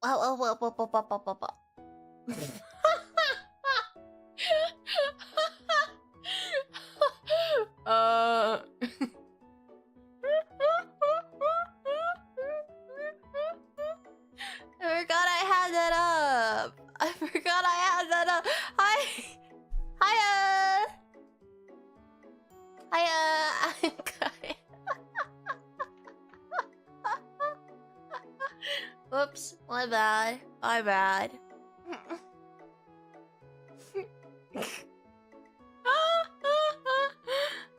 Whoa, whoa, whoa, whoa, whoa, whoa, whoa, whoa. I forgot I had that up. I forgot I had that up. Hi. Hiya. Hiya. I'm good. Whoops. My bad. My bad.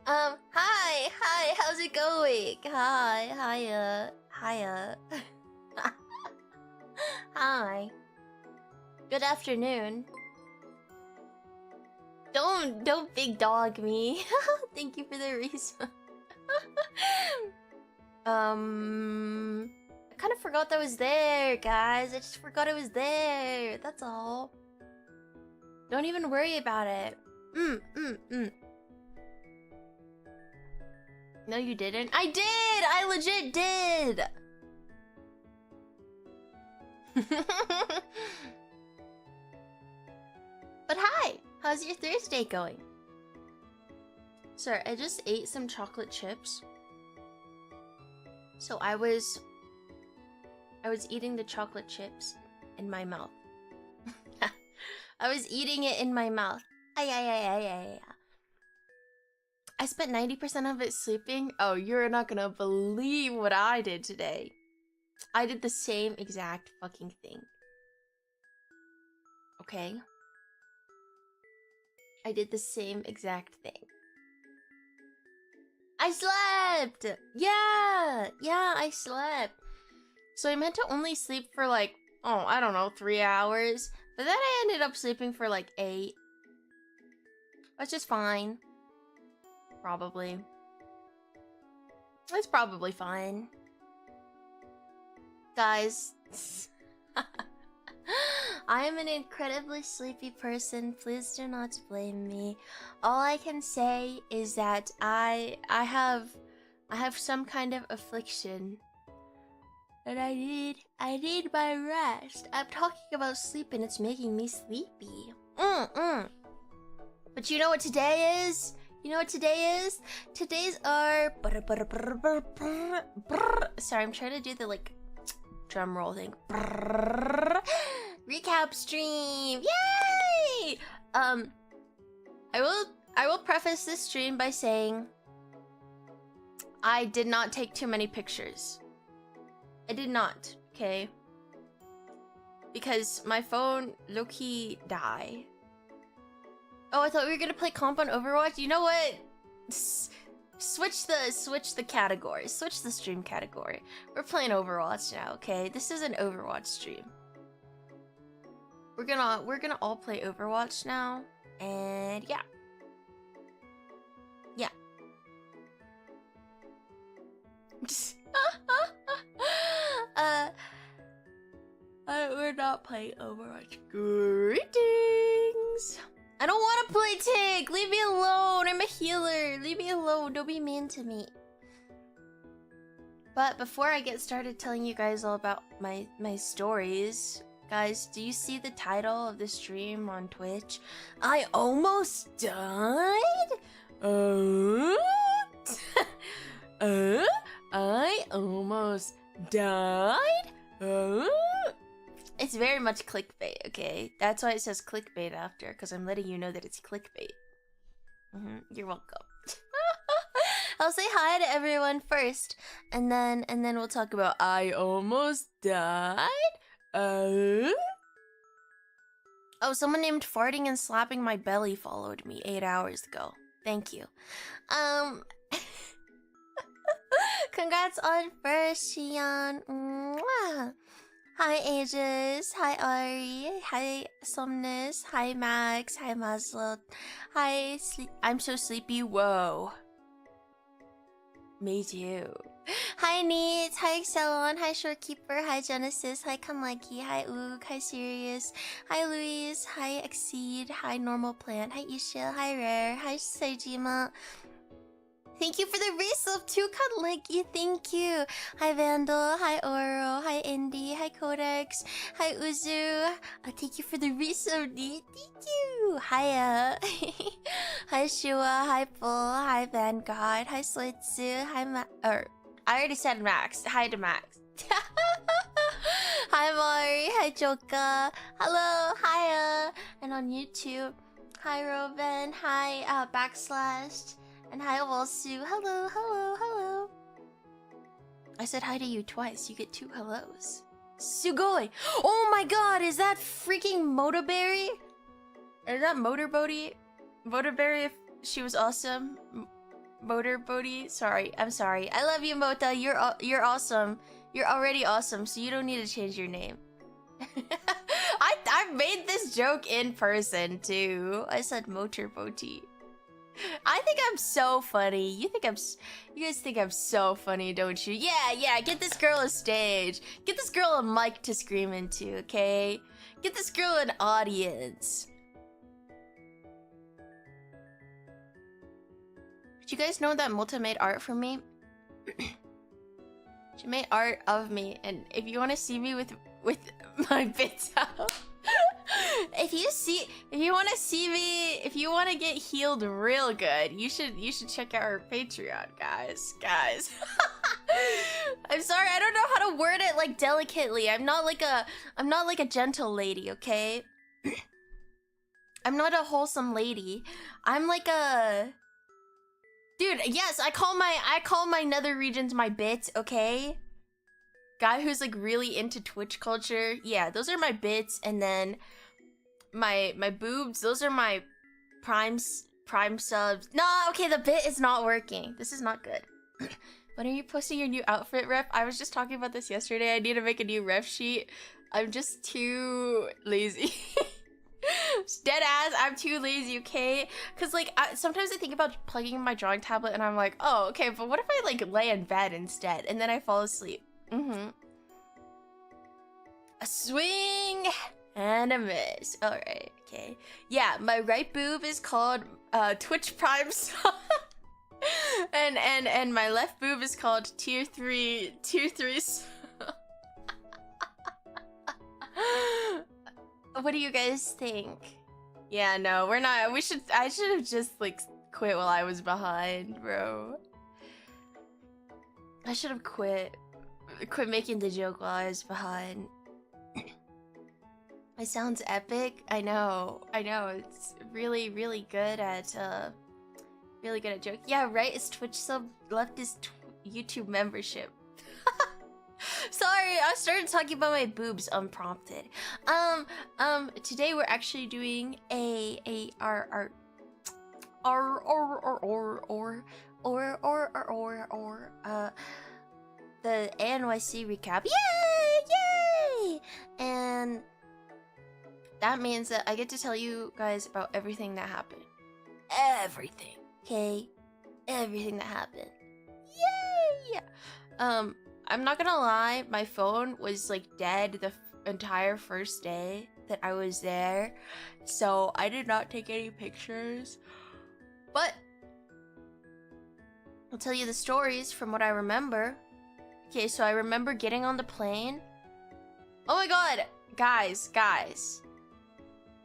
Hi. Hi. How's it going? Hi. Hiya. Hiya. Hi. Good afternoon. Don't big dog me. Thank you for the reason. I kind of forgot that was there, guys. I just forgot it was there. That's all. Don't even worry about it. No, you didn't. I did! I legit did! But hi! How's your Thursday going? Sorry, I just ate some chocolate chips. So I was eating the chocolate chips in my mouth. I was eating it in my mouth. Ay. I spent 90% of it sleeping. Oh, you're not gonna believe what I did today. I did the same exact fucking thing. Okay? I did the same exact thing. I slept! Yeah, I slept. So I meant to only sleep for like, oh, I don't know, 3 hours. But then I ended up sleeping for like 8. Which is fine. Probably. It's probably fine. Guys. I am an incredibly sleepy person. Please do not blame me. All I can say is that I have some kind of affliction. And I need my rest. I'm talking about sleep and it's making me sleepy. But you know what today is? You know what today is? Today's our... Sorry, I'm trying to do the, like, drum roll thing. Recap stream! Yay! I will preface this stream by saying I did not take too many pictures. I did not, okay? Because my phone low-key died. Oh, I thought we were gonna play comp on Overwatch. You know what? Switch the category. Switch the stream category. We're playing Overwatch now, okay? This is an Overwatch stream. We're gonna all play Overwatch now, and yeah. Yeah. We're not playing Overwatch. Greetings. I don't want to play Tick. Leave me alone. I'm a healer. Leave me alone. Don't be mean to me. But before I get started telling you guys all about my stories, guys, do you see the title of the stream on Twitch? I almost died? I almost died? It's very much clickbait, okay? That's why it says clickbait after, because I'm letting you know that it's clickbait. You're welcome. I'll say hi to everyone first, and then we'll talk about I almost died. Oh, someone named Farting and Slapping My Belly followed me 8 hours ago. Thank you. Congrats on first, Shion. Mwah. Hi, Aegis. Hi, Ari. Hi, Somnus. Hi, Max. Hi, Maslow. Hi, I'm so sleepy. Whoa. Me too. Hi, Neats. Hi, Excelon. Hi, Shorekeeper. Hi, Genesis. Hi, Kanleki. Hi, Oog. Hi, Sirius. Hi, Louise. Hi, Exceed. Hi, Normal Plant. Hi, Ishil. Hi, Rare. Hi, Seijima. Thank you for the resub too, Cuddlicky. Thank you. Hi Vandal. Hi Oro. Hi Indy. Hi Codex. Hi Uzu. Thank you for the resub, dude. Thank you. Hiya. Hi Shua. Hi Bull. Hi Vanguard. Hi Slitsu. Hi I already said Max. Hi to Max. Hi Mari. Hi Joka. Hello. Hiya. And on YouTube. Hi Robin. Hi Backslash. And hi, Walsu. Hello, hello, hello. I said hi to you twice. You get 2 hellos. Sugoi. Oh my god, is that freaking Motoberry? Is that Motorboaty? Motorberry if she was awesome. Motorboaty? Sorry, I'm sorry. I love you, Mota. You're awesome. You're already awesome, so you don't need to change your name. I made this joke in person, too. I said Motorboaty. I think I'm so funny. You guys think I'm so funny, don't you? Yeah, get this girl a stage. Get this girl a mic to scream into, okay? Get this girl an audience. Did you guys know that Multa made art for me? She made art of me, and if you want to see me with my bits out, if you want to get healed real good, you should check out our Patreon, guys. I'm sorry, I don't know how to word it like delicately. I'm not like a gentle lady, okay? I'm not a wholesome lady. I'm like a dude. Yes, I call my nether regions my bits, okay? Guy who's like really into Twitch culture. Yeah, those are my bits, and then my boobs, those are my prime subs. No, okay, the bit is not working. This is not good. When are you posting your new outfit ref? I was just talking about this yesterday. I need to make a new ref sheet. I'm just too lazy. Dead ass, I'm too lazy, okay? Because like sometimes I think about plugging in my drawing tablet and I'm like, oh, okay, but what if I like lay in bed instead and then I fall asleep? A swing and a miss. Alright, okay. Yeah, my right boob is called Twitch Prime Sub. and my left boob is called Tier 3 What do you guys think? Yeah, no, we're not. I should have just like quit while I was behind, bro. I should have quit making the joke while I was behind. It sounds epic. I know. It's really good at joke. Yeah, right. It's Twitch sub left is YouTube membership. Sorry, I started talking about my boobs unprompted. Today we're actually doing the ANYC recap. Yay! And that means that I get to tell you guys about everything that happened. Everything, okay? Everything that happened. Yay! I'm not gonna lie, my phone was like dead the entire first day that I was there, so I did not take any pictures, but I'll tell you the stories from what I remember. Okay, so I remember getting on the plane. Oh my god, guys.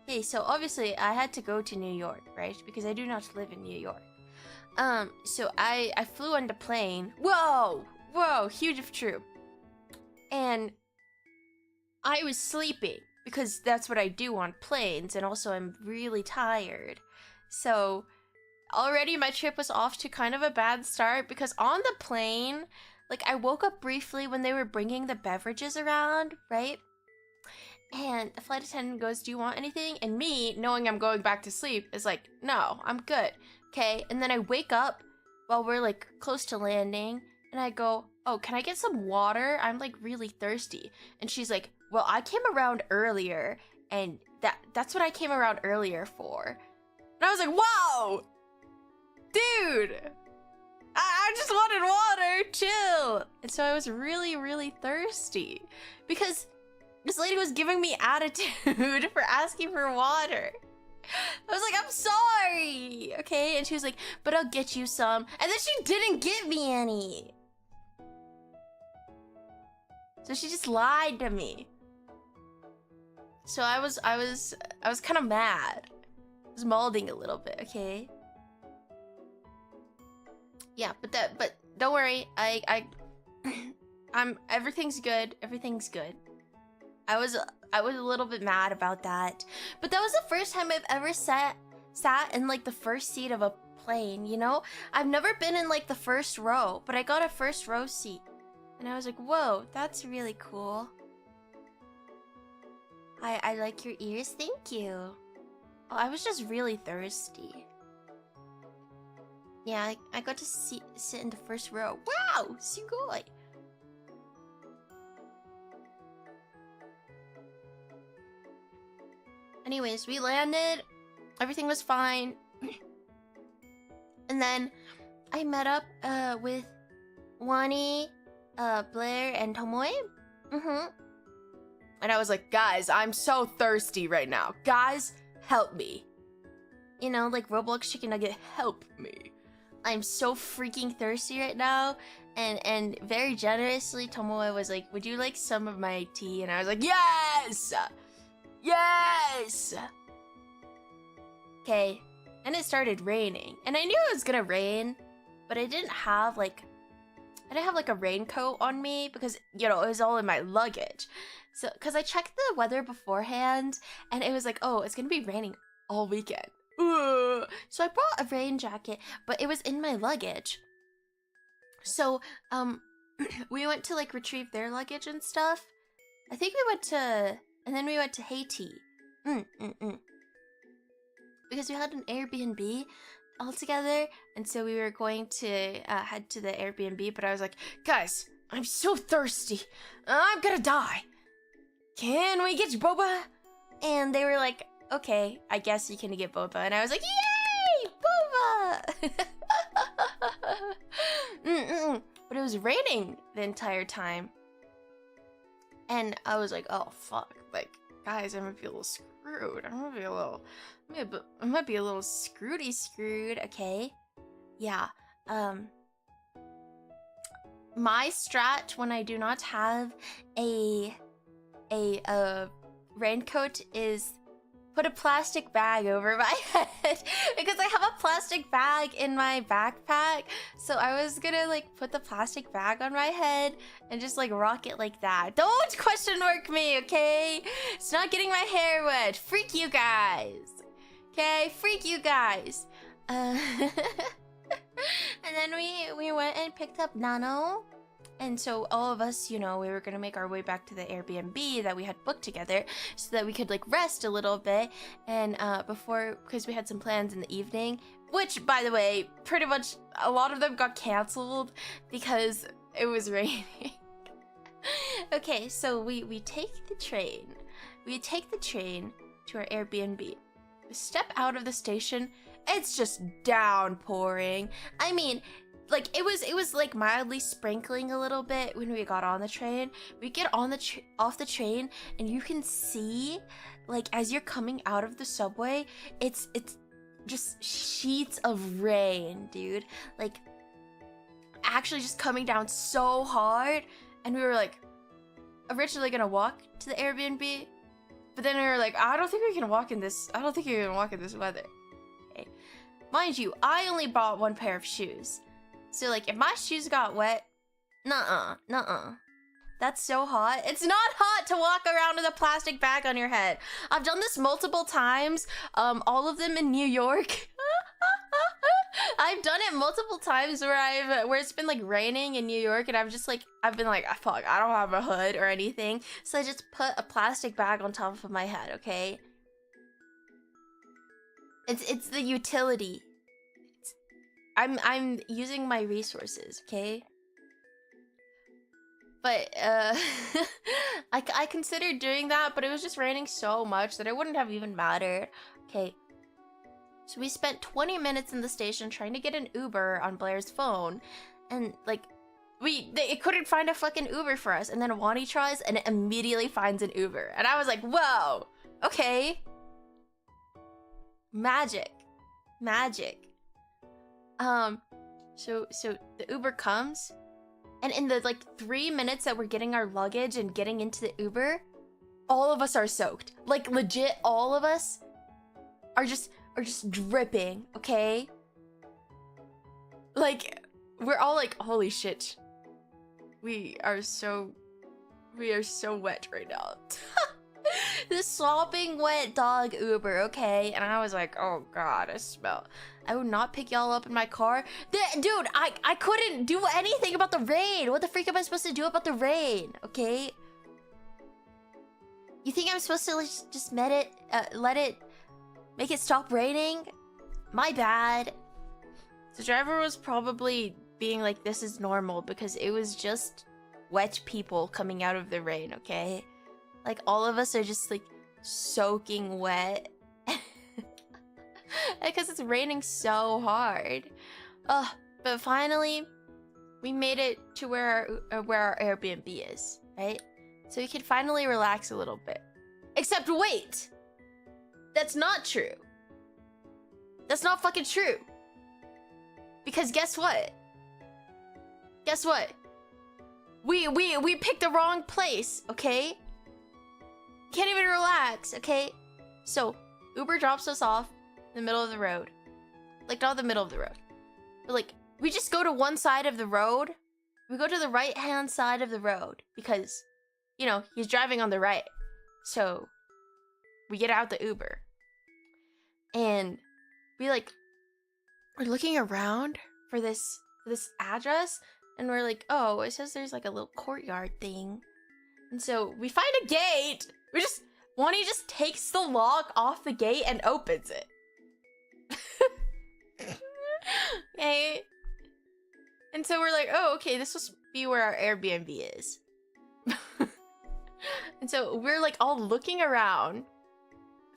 Okay, so obviously I had to go to New York, right? Because I do not live in New York. So I flew on the plane. Whoa, huge of true. And I was sleeping because that's what I do on planes, and also I'm really tired. So already my trip was off to kind of a bad start because on the plane, like I woke up briefly when they were bringing the beverages around, right? And the flight attendant goes, "Do you want anything?" And me, knowing I'm going back to sleep, is like, "No, I'm good." Okay, and then I wake up while we're like close to landing, and I go, "Oh, can I get some water? I'm like really thirsty." And she's like, "Well, I came around earlier, and that's what I came around earlier for." And I was like, "Whoa, dude, I just wanted water, chill." And so I was really thirsty because this lady was giving me attitude for asking for water. I was like, I'm sorry. Okay, and she was like, but I'll get you some. And then she didn't give me any. So she just lied to me. So I was kind of mad. I was molding a little bit, okay? Yeah, but don't worry. Everything's good. Everything's good. I was a little bit mad about that. But that was the first time I've ever sat in like the first seat of a plane, you know? I've never been in like the first row, but I got a first row seat. And I was like, whoa, that's really cool. I like your ears, thank you. Oh, I was just really thirsty. Yeah, I got to sit in the first row. Wow, sugoi. Anyways, we landed. Everything was fine. And then I met up with Wani, Blair, and Tomoe. And I was like, guys, I'm so thirsty right now. Guys, help me. You know, like Roblox Chicken Nugget, help me. I'm so freaking thirsty right now. And very generously, Tomoe was like, would you like some of my tea? And I was like, yes! Yes! Okay, and it started raining. And I knew it was gonna rain, but I didn't have like a raincoat on me because, you know, it was all in my luggage. So, because I checked the weather beforehand, and it was like, oh, it's gonna be raining all weekend. Ugh. So I brought a rain jacket, but it was in my luggage. So, we went to like retrieve their luggage and stuff. I think we went to, and then we went to Haiti. Because we had an Airbnb all together, and so we were going to head to the Airbnb, but I was like, guys, I'm so thirsty. I'm gonna die. Can we get boba? And they were like, okay, I guess you can get boba. And I was like, yay, boba! But it was raining the entire time. And I was like, oh, fuck. Like, guys, I might be a little screwed. I might be a little screwed, okay? Yeah, my strat when I do not have a raincoat is put a plastic bag over my head because I have a plastic bag in my backpack. So I was gonna like put the plastic bag on my head and just like rock it like that. Don't question mark me, okay? It's not getting my hair wet. Freak you guys. Okay, freak you guys. And then we went and picked up Nano. And so all of us, you know, we were gonna make our way back to the Airbnb that we had booked together so that we could like rest a little bit. And because we had some plans in the evening, which by the way, pretty much a lot of them got canceled because it was raining. Okay, so we take the train. We take the train to our Airbnb. We step out of the station, it's just downpouring. I mean, like it was like mildly sprinkling a little bit when we got on the train. We get on off the train and you can see like as you're coming out of the subway, it's just sheets of rain, dude. Like actually just coming down so hard, and we were like originally gonna walk to the Airbnb, but then we were like, I don't think we can walk in this weather. Okay. Mind you, I only bought one pair of shoes. So like if my shoes got wet, nuh-uh. That's so hot. It's not hot to walk around with a plastic bag on your head. I've done this multiple times, all of them in New York. I've done it multiple times where it's been like raining in New York, and I've been like, fuck, I don't have a hood or anything, so I just put a plastic bag on top of my head. Okay, it's the utility. I'm using my resources. Okay, but I considered doing that, but it was just raining so much that it wouldn't have even mattered. Okay. So we spent 20 minutes in the station trying to get an Uber on Blair's phone, and like it couldn't find a fucking Uber for us. And then Wani tries and it immediately finds an Uber, and I was like, whoa, okay. Magic. So the Uber comes, and in the like 3 minutes that we're getting our luggage and getting into the Uber, all of us are soaked. Like legit, all of us are just dripping. Okay. Like we're all like, holy shit. We are so wet right now. This slopping wet dog Uber, okay? And I was like, oh god, I would not pick y'all up in my car. Dude, I couldn't do anything about the rain. What the freak am I supposed to do about the rain, okay? You think I'm supposed to just make it stop raining? My bad. The driver was probably being like, this is normal because it was just wet people coming out of the rain, okay? Like all of us are just like soaking wet because it's raining so hard. But finally we made it to where our Airbnb is, right? So we can finally relax a little bit. Except wait, that's not true. That's not fucking true. Because guess what? We picked the wrong place, okay? Can't even relax, okay? So, Uber drops us off in the middle of the road. Like, not the middle of the road. But, like, we just go to one side of the road. We go to the right-hand side of the road. Because, you know, he's driving on the right. So, we get out the Uber. And we're looking around for this address. And we're like, oh, it says there's, like, a little courtyard thing. And so, we find a gate. Wani just takes the lock off the gate and opens it. Okay. And so we're like, oh, okay, this must be where our Airbnb is. And so we're like all looking around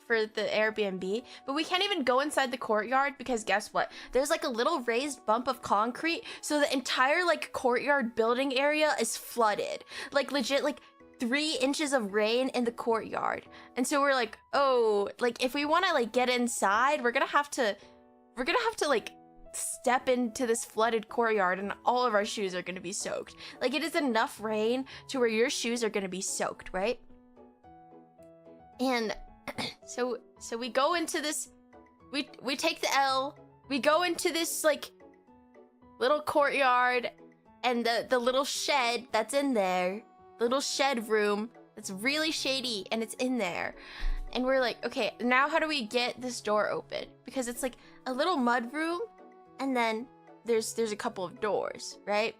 for the Airbnb, but we can't even go inside the courtyard because guess what? There's like a little raised bump of concrete, so the entire like courtyard building area is flooded. Like legit, like 3 inches of rain in the courtyard. And so we're like, oh, like if we want to like get inside, we're gonna have to like step into this flooded courtyard and all of our shoes are gonna be soaked. Like it is enough rain to where your shoes are gonna be soaked, right? And so we go into this, we take the L, we go into this like little courtyard and the little shed that's in there, little shed room that's really shady and it's in there. And we're like, okay, now how do we get this door open? Because it's like a little mud room and then there's a couple of doors, right?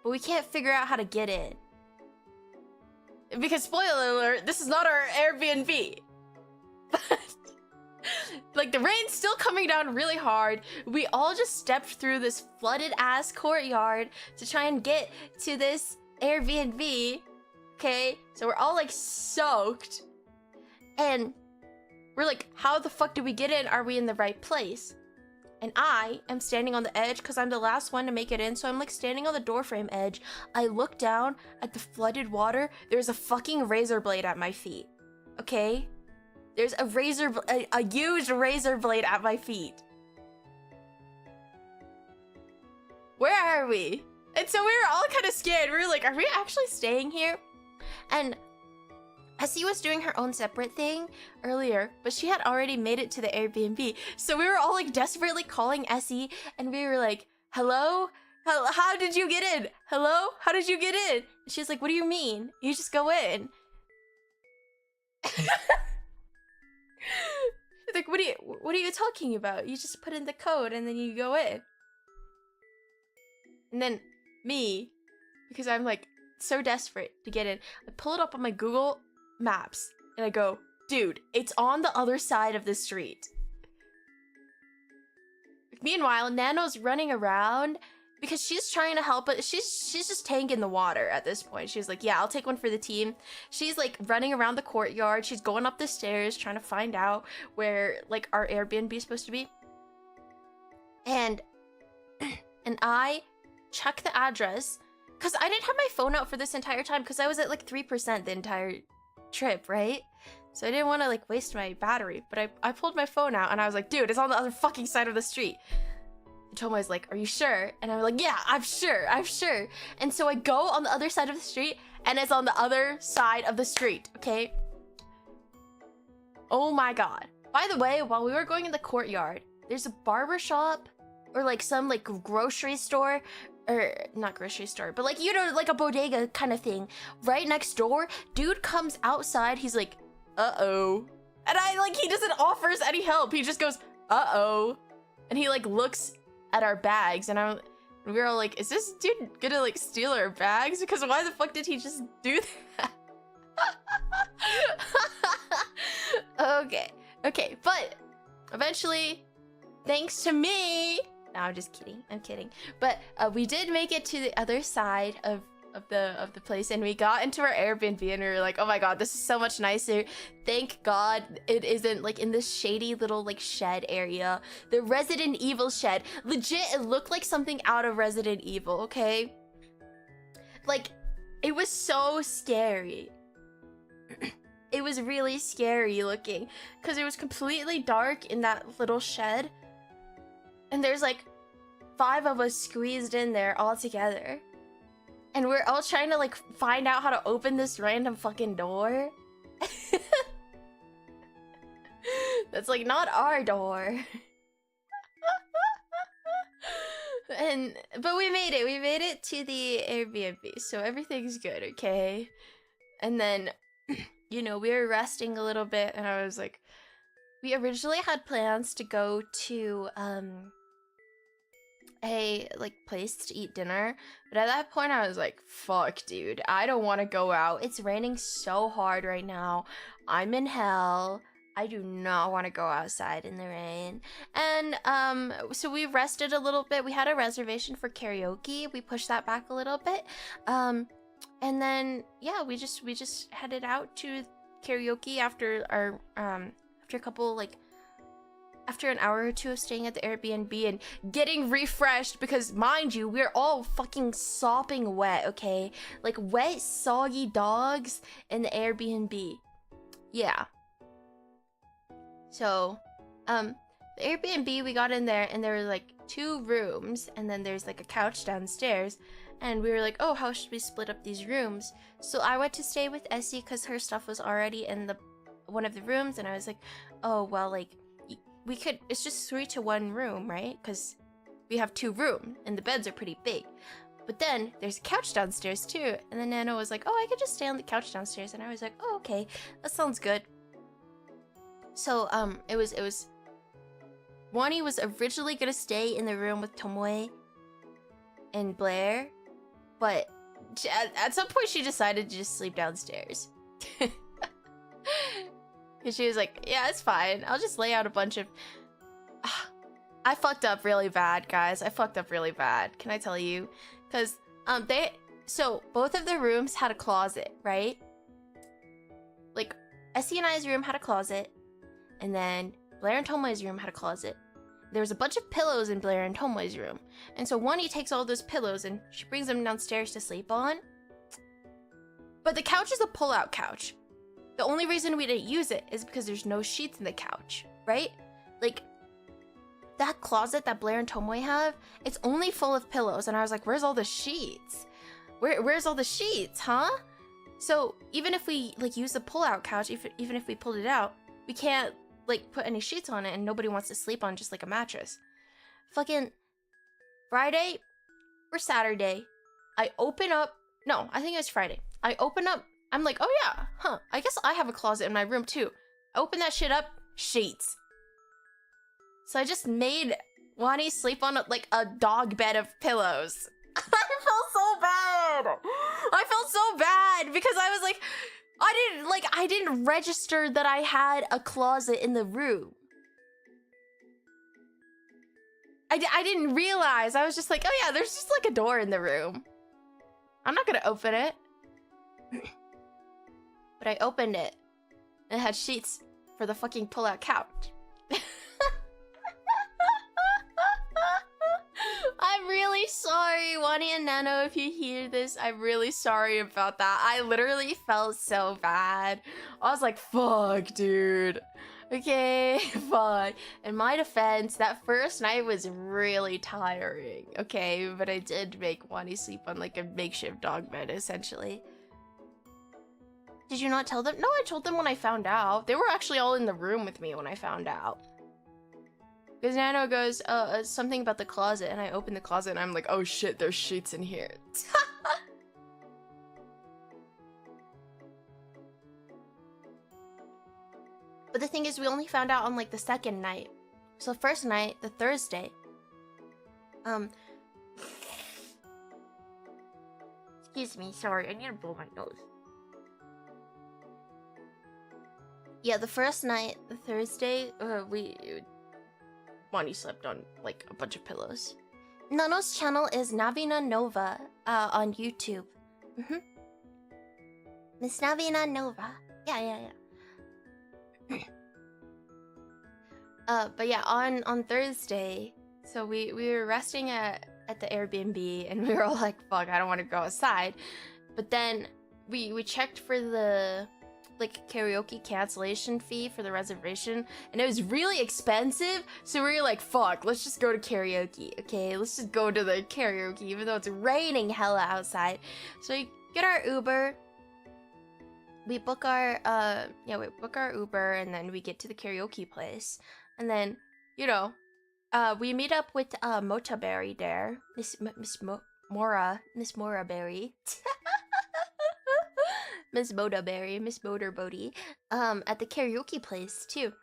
But we can't figure out how to get in. Because spoiler alert, this is not our Airbnb. Like the rain's still coming down really hard. We all just stepped through this flooded ass courtyard to try and get to this Airbnb. Okay, so we're all like soaked. And we're like, how the fuck do we get in? Are we in the right place? And I am standing on the edge because I'm the last one to make it in. So I'm like standing on the doorframe edge. I look down at the flooded water. There's a fucking razor blade at my feet. Okay? There's a huge razor blade at my feet. Where are we? And so we were all kind of scared. We were like, are we actually staying here? And Essie was doing her own separate thing earlier, but she had already made it to the Airbnb. So we were all like desperately calling Essie and we were like, hello? How did you get in? Hello? How did you get in? She's like, what do you mean? You just go in. Like, what are you talking about? You just put in the code and then you go in. And then me, because I'm like so desperate to get in, I pull it up on my Google Maps and I go, dude, it's on the other side of the street. Meanwhile, Nano's running around because she's trying to help, but she's just tanking the water at this point. She's like, yeah, I'll take one for the team. She's like running around the courtyard. She's going up the stairs trying to find out where like our Airbnb is supposed to be. And I check the address because I didn't have my phone out for this entire time because I was at like 3% the entire trip, right? So I didn't want to like waste my battery, but I pulled my phone out and I was like, dude, it's on the other fucking side of the street. And Tomoe was like, are you sure? And I was like, yeah, I'm sure. And so I go on the other side of the street and it's on the other side of the street, okay? Oh my god. By the way, while we were going in the courtyard, there's a barber shop or like some like grocery store, or not grocery store, but like, you know, like a bodega kind of thing right next door. Dude comes outside, he's like, uh-oh. And he doesn't offer us any help. He just goes, uh-oh. And he like looks at our bags and we were all like, is this dude gonna like steal our bags? Because why the fuck did he just do that? Okay, but eventually, thanks to me, no, I'm just kidding, but we did make it to the other side of the place, and we got into our Airbnb and we were like, oh my god, this is so much nicer. Thank god it isn't like in this shady little like shed area. The Resident Evil shed, legit, it looked like something out of Resident Evil, okay? Like, it was so scary. It was really scary looking because it was completely dark in that little shed, and there's like 5 of us squeezed in there all together, and we're all trying to like find out how to open this random fucking door. That's like not our door. But we made it to the Airbnb, so everything's good, okay? And then you know, we were resting a little bit, and I was like, we originally had plans to go to a like place to eat dinner, but at that point I was like, fuck dude, I don't want to go out. It's raining so hard right now. I'm in hell. I do not want to go outside in the rain. And so we rested a little bit. We had a reservation for karaoke. We pushed that back a little bit. And then yeah, we just headed out to karaoke after our after a couple like after an hour or two of staying at the Airbnb and getting refreshed, because mind you, we're all fucking sopping wet, okay? Like wet, soggy dogs in the Airbnb. Yeah. So, the Airbnb, we got in there and there were like 2 rooms, and then there's like a couch downstairs. And we were like, oh, how should we split up these rooms? So I went to stay with Essie because her stuff was already in one of the rooms. And I was like, oh, well, like, we could, it's just 3 to 1 room, right? Because we have 2 rooms and the beds are pretty big. But then there's a couch downstairs too. And then Nana was like, oh, I could just stay on the couch downstairs. And I was like, oh, okay, that sounds good. So, it was, Wani was originally gonna stay in the room with Tomoe and Blair. But at some point, she decided to just sleep downstairs. And she was like, yeah, it's fine. I'll just lay out a bunch of... I fucked up really bad, guys. I fucked up really bad. Can I tell you? Because, so, both of the rooms had a closet, right? Like, Essie and I's room had a closet. And then Blair and Tomoe's room had a closet. There was a bunch of pillows in Blair and Tomoe's room. And so Wani takes all those pillows and she brings them downstairs to sleep on. But the couch is a pull-out couch. The only reason we didn't use it is because there's no sheets in the couch, right? Like, that closet that Blair and Tomoe have, it's only full of pillows. And I was like, where's all the sheets? Where's all the sheets, huh? So even if we like use the pull-out couch, even if we pulled it out, we can't like put any sheets on it, and nobody wants to sleep on just like a mattress. Fucking Friday or Saturday, I open up, no, I think it was Friday. I open up, I'm like, oh yeah, huh, I guess I have a closet in my room too. I open that shit up, sheets. So I just made Wani sleep on like a dog bed of pillows. I felt so bad. I felt so bad because I was like, I didn't register that I had a closet in the room. I didn't realize. I was just like, oh yeah, there's just like a door in the room. I'm not gonna open it. But I opened it. And it had sheets for the fucking pull-out couch. I'm really really sorry, Wani and Nano, if you hear this. I'm really sorry about that. I literally felt so bad. I was like, fuck, dude. Okay, fuck. In my defense, that first night was really tiring, okay? But I did make Wani sleep on like a makeshift dog bed, essentially. Did you not tell them? No, I told them when I found out. They were actually all in the room with me when I found out. Because Nano goes, something about the closet, and I open the closet and I'm like, oh shit, there's sheets in here. But the thing is, we only found out on like the second night. So first night, the Thursday. Excuse me, sorry, I need to blow my nose. Yeah, the first night, the Thursday, Bonnie slept on like a bunch of pillows. Nano's channel is Navina Nova on YouTube. Miss Navina Nova. Yeah. But yeah, on Thursday, so we were resting at the Airbnb and we were all like, fuck, I don't want to go outside. But then we checked for the like karaoke cancellation fee for the reservation, and it was really expensive, so we were like, fuck, let's just go to karaoke, okay? Let's just go to the karaoke even though it's raining hella outside. So we get our Uber, we book our Uber, and then we get to the karaoke place, and then, you know, we meet up with Mota Berry there, Miss Mora Berry. Miss Motorberry, Miss Motorbody, at the karaoke place too,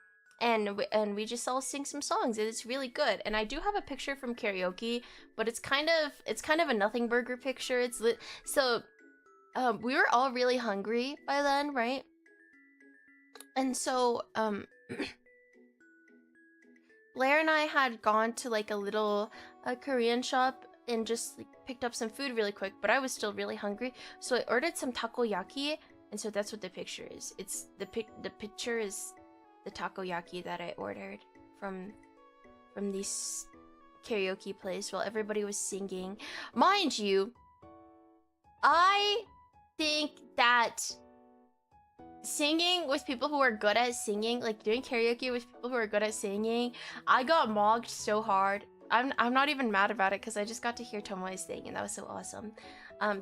and we just all sing some songs, and it's really good. And I do have a picture from karaoke, but it's kind of a nothing burger picture. It's lit. So, we were all really hungry by then, right? And so, Blair and I had gone to like a little Korean shop and just like picked up some food really quick, but I was still really hungry, so I ordered some takoyaki, and so that's what the picture is. It's the picture is the takoyaki that I ordered from this karaoke place while everybody was singing. Mind you, I think that singing with people who are good at singing, like doing karaoke with people who are good at singing, I got mogged so hard. I'm not even mad about it because I just got to hear Tomoe sing, and that was so awesome.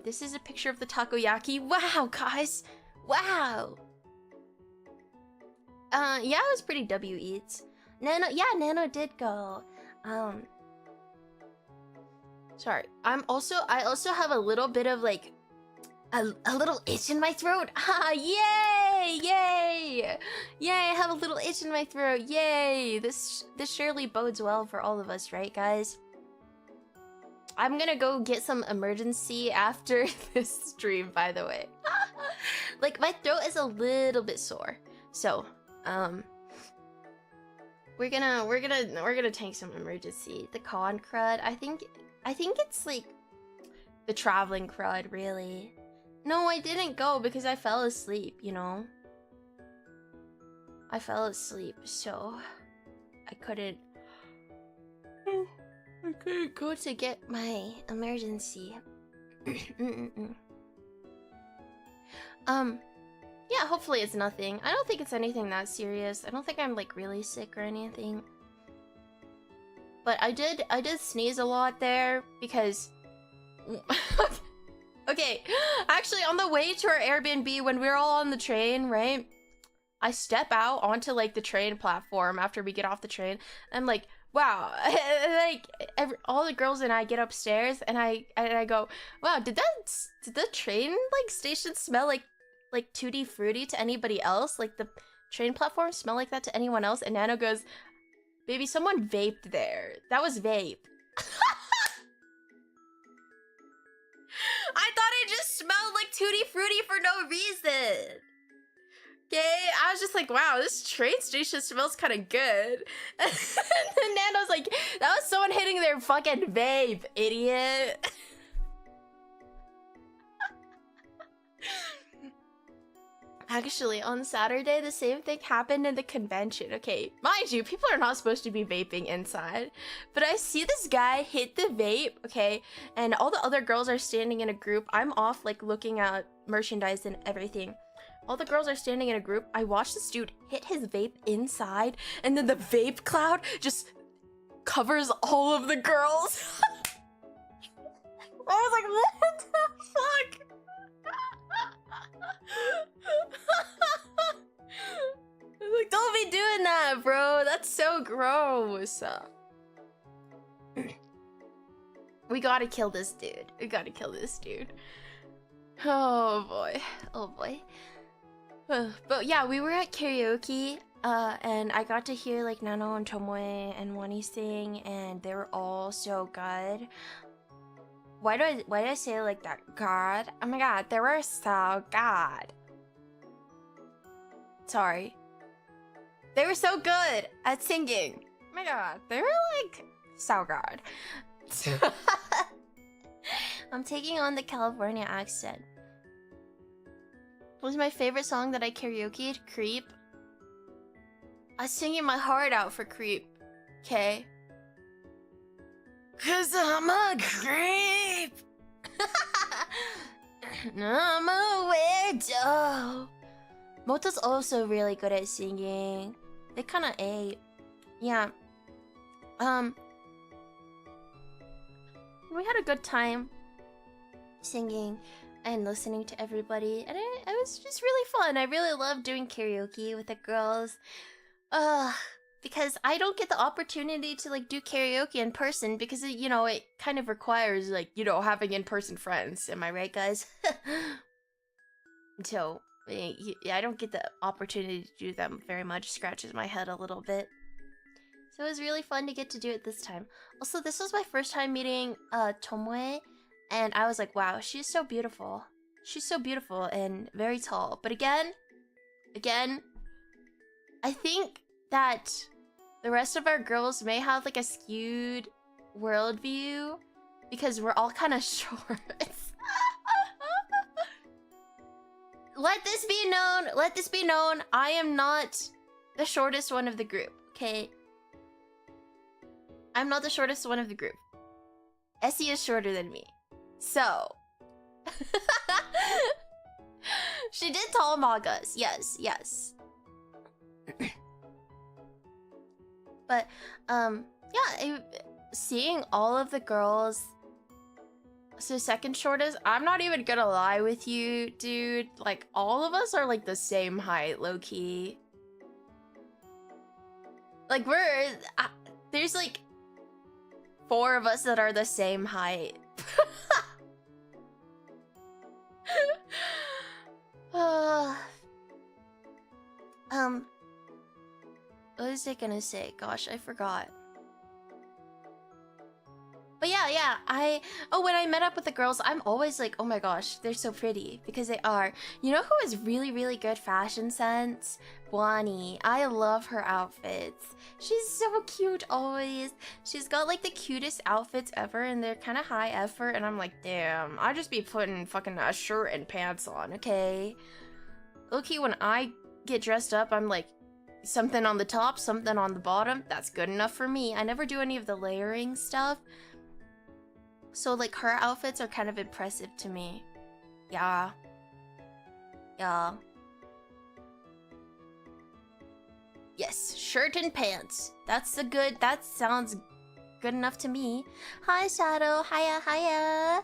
This is a picture of the takoyaki. Wow, guys! Wow! Yeah, it was pretty W eats. Nano did go. Sorry. I also have a little bit of like a little itch in my throat. Yay! Yay! Yay! I have a little itch in my throat. Yay! This surely bodes well for all of us, right, guys? I'm gonna go get some emergency after this stream, by the way. Like, my throat is a little bit sore, so we're gonna take some emergency. The con crud. I think it's like the traveling crud, really. No, I didn't go because I fell asleep, you know? I fell asleep, so I couldn't go to get my emergency. Yeah, hopefully it's nothing. I don't think it's anything that serious. I don't think I'm like really sick or anything. But I did sneeze a lot there because okay, actually on the way to our Airbnb when we were all on the train, right? I step out onto like the train platform after we get off the train. I'm like, wow, like all the girls and I get upstairs and I go, wow, did the train like station smell like Tutti Frutti to anybody else? Like the train platform smell like that to anyone else? And Nano goes, baby, someone vaped there. That was vape. I thought it just smelled like Tutti Frutti for no reason. Okay, I was just like, wow, this train station smells kind of good. And then Nano's like, that was someone hitting their fucking vape, idiot. Actually, on Saturday, the same thing happened in the convention. Okay, mind you, people are not supposed to be vaping inside. But I see this guy hit the vape, okay? And all the other girls are standing in a group. I'm off, like, looking at merchandise and everything. All the girls are standing in a group. I watch this dude hit his vape inside, and then the vape cloud just covers all of the girls. I was like, what the fuck? I was like, don't be doing that, bro. That's so gross. We gotta kill this dude. We gotta kill this dude. Oh boy. Oh boy. But yeah, we were at karaoke, and I got to hear like Nano and Tomoe and Wani sing, and they were all so good. Why did I say it like that? God. Oh my god, they were so good. Sorry. They were so good at singing. Oh my god, they were like so good. I'm taking on the California accent. What was my favorite song that I karaoke'd? Creep. I was singing my heart out for Creep. Okay. 'Cause I'm a creep. I'm a weirdo. Moto's also really good at singing. They kind of ate. Yeah. We had a good time singing and listening to everybody, and it was just really fun. I really love doing karaoke with the girls. Because I don't get the opportunity to like do karaoke in person because it, you know, it kind of requires like, you know, having in-person friends. Am I right, guys? So, yeah, I don't get the opportunity to do them very much. Scratches my head a little bit. So it was really fun to get to do it this time. Also, this was my first time meeting Tomoe, and I was like, wow, she's so beautiful. She's so beautiful and very tall. But again, I think that the rest of our girls may have like a skewed worldview because we're all kind of short. Let this be known, I am not the shortest one of the group, okay? I'm not the shortest one of the group. Essie is shorter than me. So. She did tall magas. Yes. But, yeah, seeing all of the girls. So second shortest, I'm not even gonna lie with you, dude. Like, all of us are like the same height, low-key. Like, there's like 4 of us that are the same height. What was I gonna say? Gosh, I forgot. But yeah, when I met up with the girls, I'm always like, oh my gosh, they're so pretty, because they are. You know who has really good fashion sense? Wani. I love her outfits. She's so cute always. She's got like the cutest outfits ever, and they're kind of high effort, and I'm like, damn, I just be putting fucking a shirt and pants on, okay? Low-key, when I get dressed up, I'm like, something on the top, something on the bottom. That's good enough for me. I never do any of the layering stuff. So, like, her outfits are kind of impressive to me. Yeah. Yes, shirt and pants. That sounds good enough to me. Hi, Shadow. Hiya.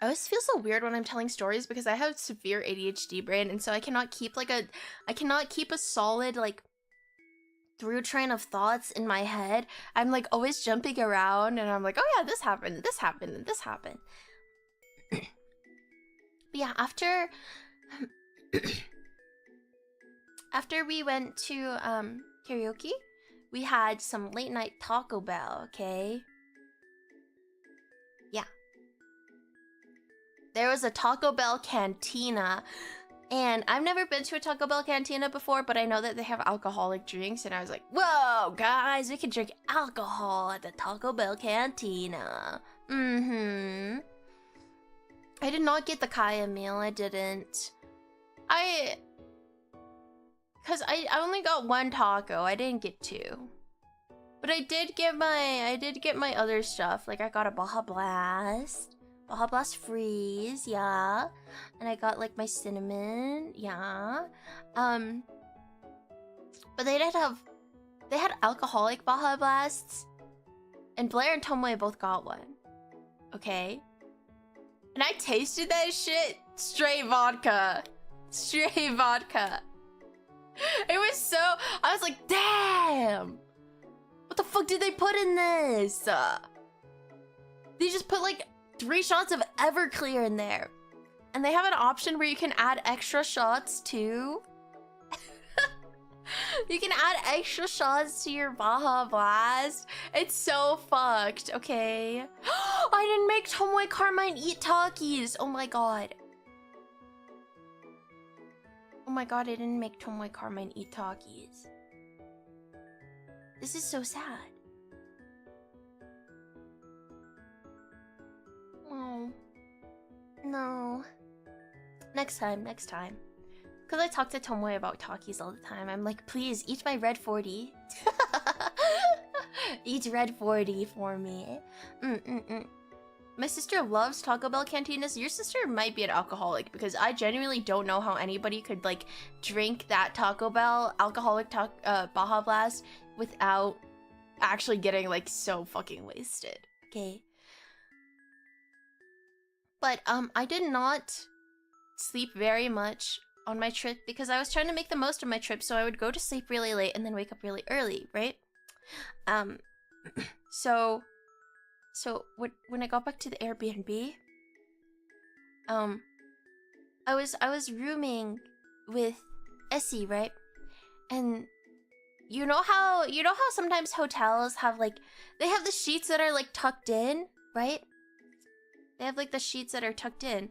I always feel so weird when I'm telling stories because I have severe ADHD brain, and so I cannot keep a solid, like, through train of thoughts in my head. I'm like always jumping around, and I'm like, oh yeah, this happened, and this happened, and this happened. But yeah, after we went to karaoke, we had some late night Taco Bell, okay? Yeah. There was a Taco Bell cantina. And I've never been to a Taco Bell cantina before, but I know that they have alcoholic drinks, and I was like, whoa, guys, we can drink alcohol at the Taco Bell cantina. I did not get the Kaya meal. I didn't. Cause I only got one taco. I didn't get two. But I did get my other stuff. Like I got a Baja Blast freeze, yeah. And I got like my cinnamon, yeah. But they had alcoholic Baja Blasts. And Blair and Tomoe both got one. Okay. And I tasted that shit. Straight vodka. Straight vodka. It was so... I was like, damn! What the fuck did they put in this? They just put like 3 shots of Everclear in there. And they have an option where you can add extra shots too. You can add extra shots to your Baja Blast. It's so fucked, okay? I didn't make Tomoe Carmine eat Takis. Oh my god. Oh my god, I didn't make Tomoe Carmine eat Takis. This is so sad. Oh. No. Next time. Because I talk to Tomoe about Takis all the time. I'm like, please, eat my red 40. Eat red 40 for me. My sister loves Taco Bell cantinas. Your sister might be an alcoholic because I genuinely don't know how anybody could like drink that Taco Bell alcoholic Baja Blast without actually getting like so fucking wasted. Okay. But I did not sleep very much on my trip because I was trying to make the most of my trip, so I would go to sleep really late and then wake up really early, right? So when I got back to the Airbnb, I was rooming with Essie, right? And you know how sometimes hotels have like they have the sheets that are like tucked in, right? They have like the sheets that are tucked in.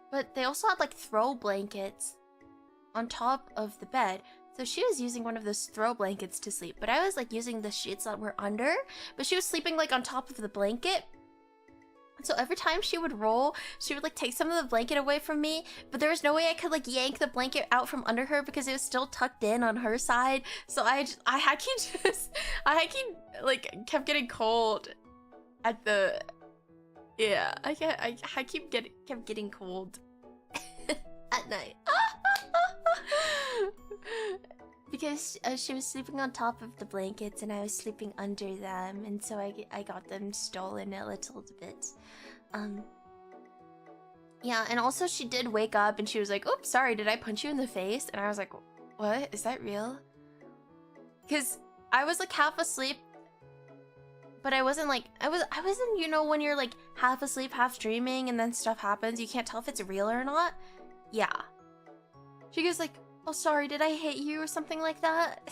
But they also had like throw blankets on top of the bed. So she was using one of those throw blankets to sleep. But I was like using the sheets that were under. But she was sleeping like on top of the blanket. So every time she would roll, she would like take some of the blanket away from me. But there was no way I could like yank the blanket out from under her because it was still tucked in on her side. So I kept getting cold at the... Yeah, I kept getting cold at night because she was sleeping on top of the blankets and I was sleeping under them, and so I got them stolen a little bit. Yeah, and also she did wake up and she was like, "Oops, sorry, did I punch you in the face?" And I was like, "What? Is that real?" Because I was like half asleep. But I wasn't like, I wasn't, you know, when you're like half asleep, half dreaming, and then stuff happens, you can't tell if it's real or not? Yeah. She goes like, "Oh, sorry, did I hit you?" or something like that.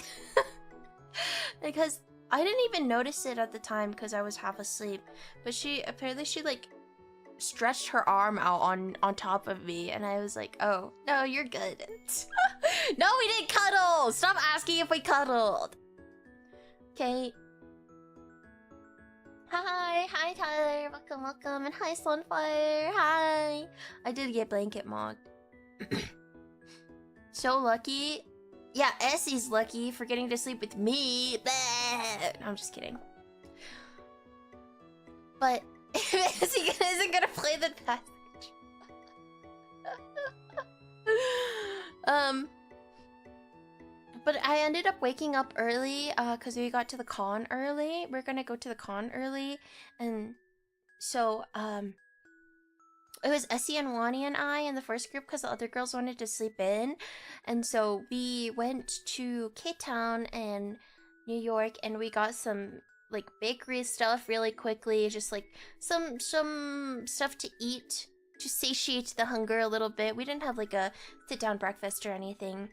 Because I didn't even notice it at the time because I was half asleep. But she like stretched her arm out on top of me, and I was like, "Oh, no, you're good." No, we didn't cuddle! Stop asking if we cuddled! Okay. Hi Tyler, welcome, and hi Sunfire, hi. I did get blanket mocked. So lucky. Yeah, Essie's lucky for getting to sleep with me. No, I'm just kidding. But if Essie isn't gonna play the passage. But I ended up waking up early because we got to the con early. We're gonna go to the con early. And so it was Essie and Wani and I in the first group because the other girls wanted to sleep in. And so we went to K-Town and New York and we got some like bakery stuff really quickly. Just like some stuff to eat to satiate the hunger a little bit. We didn't have like a sit-down breakfast or anything.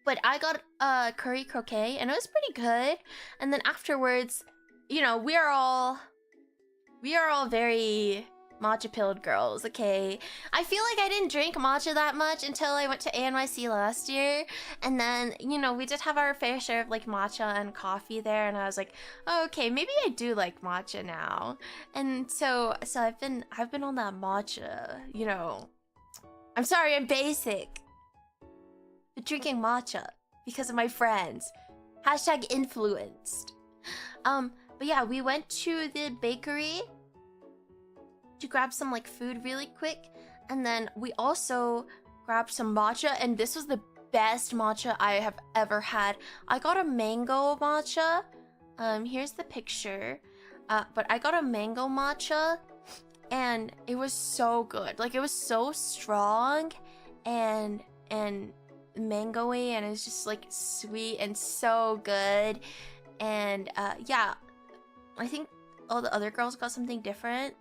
But I got curry croquet and it was pretty good. And then afterwards, you know, we are all very matcha pilled girls, okay? I feel like I didn't drink matcha that much until I went to ANYC last year. And then, you know, we did have our fair share of like matcha and coffee there, and I was like, oh, okay, maybe I do like matcha now. And so I've been on that matcha, you know. I'm sorry, I'm basic. But drinking matcha because of my friends. Hashtag influenced. But yeah, we went to the bakery to grab some like food really quick, and then we also grabbed some matcha, and this was the best matcha I have ever had. I got a mango matcha. Here's the picture. But I got a mango matcha, and it was so good. Like, it was so strong and mangoey, and it's just like sweet and so good. And yeah, I think all the other girls got something different.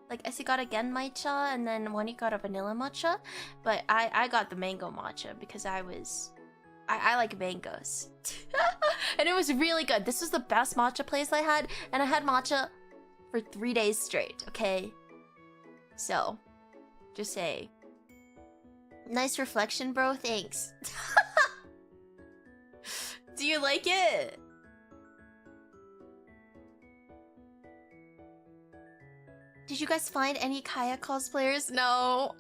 Like, Essie got a gen matcha, and then Wani got a vanilla matcha, but I got the mango matcha because I like mangoes. And it was really good. This was the best matcha place I had, and I had matcha for 3 days straight, okay? So, just say. Nice reflection, bro. Thanks. Do you like it? Did you guys find any Kaya cosplayers? No.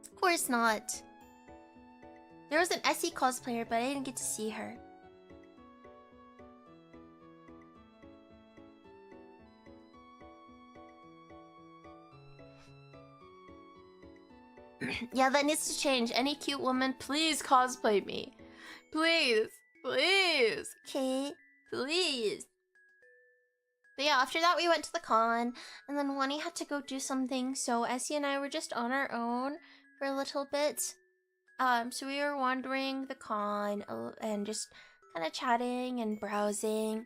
Of course not. There was an Essie cosplayer, but I didn't get to see her. Yeah, that needs to change. Any cute woman, please cosplay me. Please. Please. Okay. Please. But yeah, after that we went to the con, and then Wani had to go do something, so Essie and I were just on our own for a little bit. So we were wandering the con and just kind of chatting and browsing.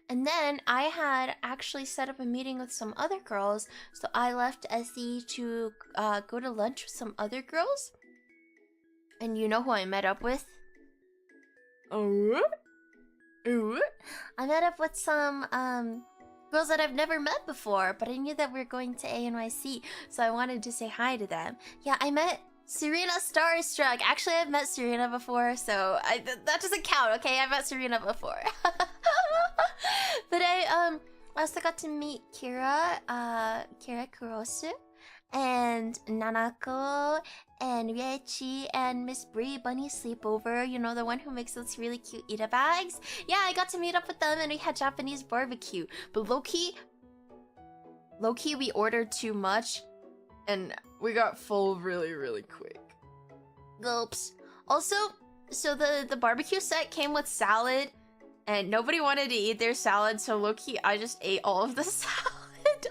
And then I had actually set up a meeting with some other girls, so I left Essie to go to lunch with some other girls. And you know who I met up with? I met up with some girls that I've never met before, but I knew that we were going to ANYC, so I wanted to say hi to them. Yeah, I met Serena Starstruck. Actually, I've met Serena before, so that doesn't count, okay? I met Serena before. But I also got to meet Kira Kurosu, and Nanako, and Riechi, and Miss Bree Bunny Sleepover, you know, the one who makes those really cute Ita bags. Yeah, I got to meet up with them, and we had Japanese barbecue. But low-key, we ordered too much, and we got full really, really quick. Gulps. Also, so the barbecue set came with salad, and nobody wanted to eat their salad, so low-key, I just ate all of the salad.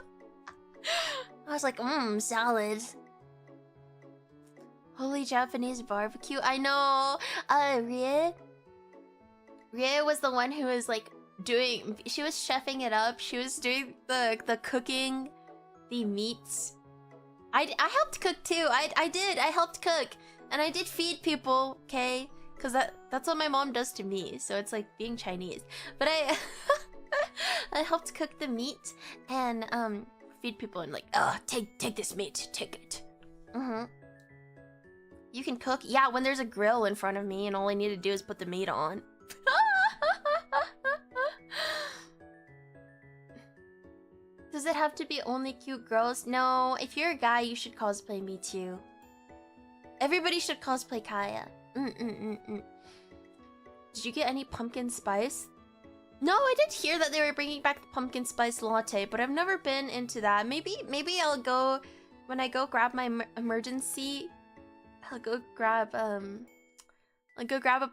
I was like, salad. Holy Japanese barbecue. I know. Rie was the one who was like she was chefing it up. She was doing the cooking, the meats. I helped cook too. I helped cook. And I did feed people, okay? Because that's what my mom does to me. So it's like being Chinese. But I helped cook the meat and feed people and like, take this meat, take it. You can cook? Yeah, when there's a grill in front of me and all I need to do is put the meat on. Does it have to be only cute girls? No, if you're a guy, you should cosplay me too. Everybody should cosplay Kaya. Did you get any pumpkin spice? No, I did hear that they were bringing back the pumpkin spice latte, but I've never been into that. Maybe I'll go when I go grab my emergency. I'll go grab a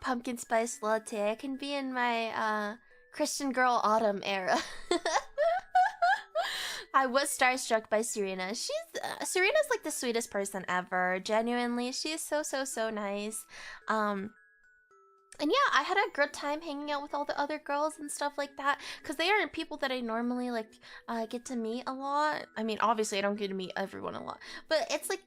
pumpkin spice latte. I can be in my Christian girl autumn era. I was starstruck by Serena. Serena's like the sweetest person ever. Genuinely, she is so nice. And yeah, I had a good time hanging out with all the other girls and stuff like that, because they aren't people that I normally like get to meet a lot. I mean, obviously I don't get to meet everyone a lot, but it's like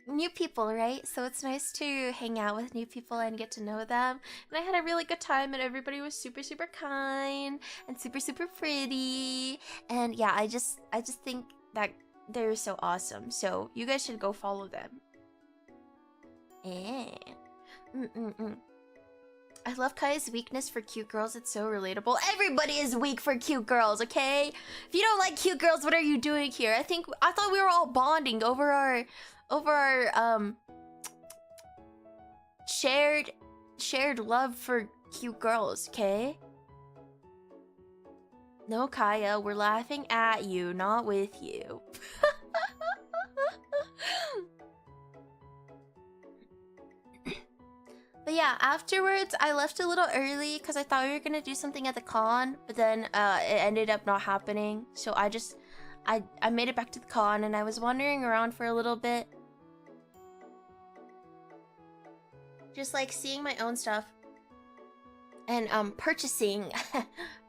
new people, right? So it's nice to hang out with new people and get to know them. And I had a really good time, and everybody was super kind and super pretty. And yeah, I just think that they're so awesome. So you guys should go follow them. I love Kaya's weakness for cute girls. It's so relatable. Everybody is weak for cute girls, okay? If you don't like cute girls, what are you doing here? I thought we were all bonding over our shared love for cute girls, okay? No, Kaya, we're laughing at you, not with you. But yeah, afterwards, I left a little early because I thought we were gonna do something at the con, but then it ended up not happening. So I made it back to the con and I was wandering around for a little bit. Just like seeing my own stuff and purchasing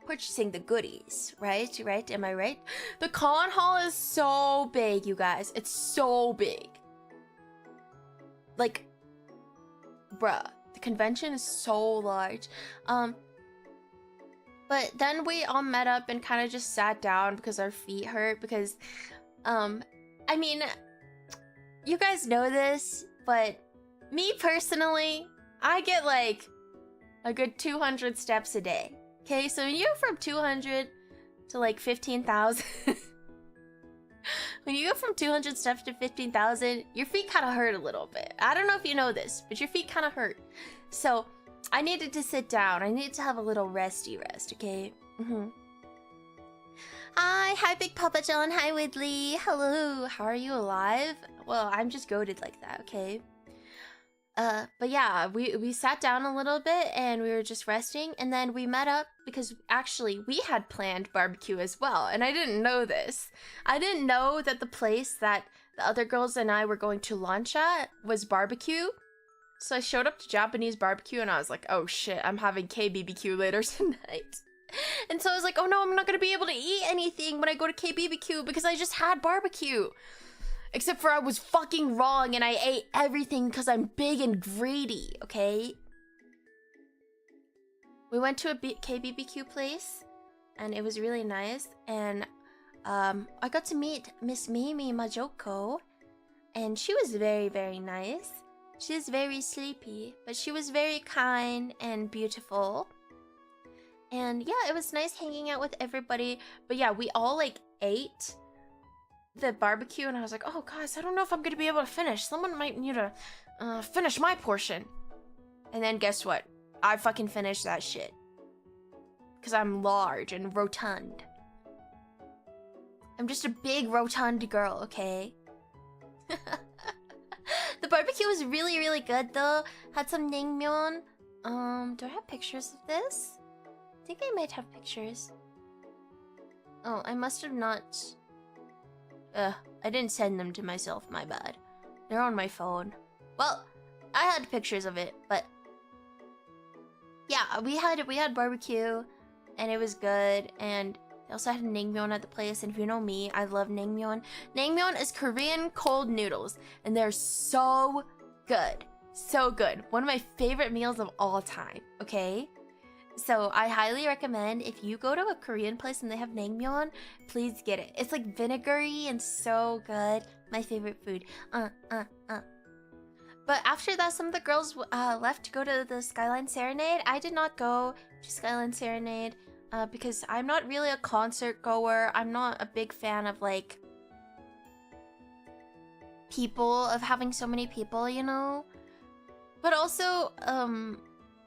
purchasing the goodies, right? Am I right? The con hall is so big, you guys. It's so big. Like, bruh, the convention is so large. But then we all met up and kind of just sat down because our feet hurt because I mean, you guys know this, but me personally, I get like a good 200 steps a day. Okay, so when you go from 200 to like 15,000, when you go from 200 steps to 15,000, your feet kind of hurt a little bit. I don't know if you know this, but your feet kind of hurt. So I needed to sit down. I needed to have a little resty rest, okay? Hi Big Papa John. Hi Widley. Hello. How are you, alive? Well, I'm just goated like that, okay? But yeah, we sat down a little bit and we were just resting, and then we met up because actually we had planned barbecue as well, and I didn't know this. I didn't know that the place that the other girls and I were going to lunch at was barbecue. So I showed up to Japanese barbecue and I was like, oh shit, I'm having KBBQ later tonight. And so I was like, oh no, I'm not gonna be able to eat anything when I go to KBBQ because I just had barbecue. Except for I was fucking wrong and I ate everything because I'm big and greedy, okay? We went to a KBBQ place and it was really nice. And I got to meet Miss Mimi Majoko, and she was very, very nice. She was very sleepy, but she was very kind and beautiful. And yeah, it was nice hanging out with everybody. But yeah, we all like ate the barbecue and I was like, oh guys, I don't know if I'm gonna be able to finish. Someone might need to finish my portion. And then guess what? I fucking finished that shit. Because I'm large and rotund. I'm just a big rotund girl, okay? The barbecue was really, really good though. Had some naengmyeon. Do I have pictures of this? I think I might have pictures. Oh, I must have not... I didn't send them to myself, my bad. They're on my phone. Well, I had pictures of it, but... yeah, we had barbecue, and it was good, and they also had naengmyeon at the place, and if you know me, I love naengmyeon. Naengmyeon is Korean cold noodles, and they're so good. So good. One of my favorite meals of all time, okay? So I highly recommend if you go to a Korean place and they have naengmyeon, please get it. It's like vinegary and so good. My favorite food. But after that, some of the girls left to go to the Skyline Serenade. I did not go to Skyline Serenade because I'm not really a concert goer. I'm not a big fan of like people, of having so many people, you know? But also,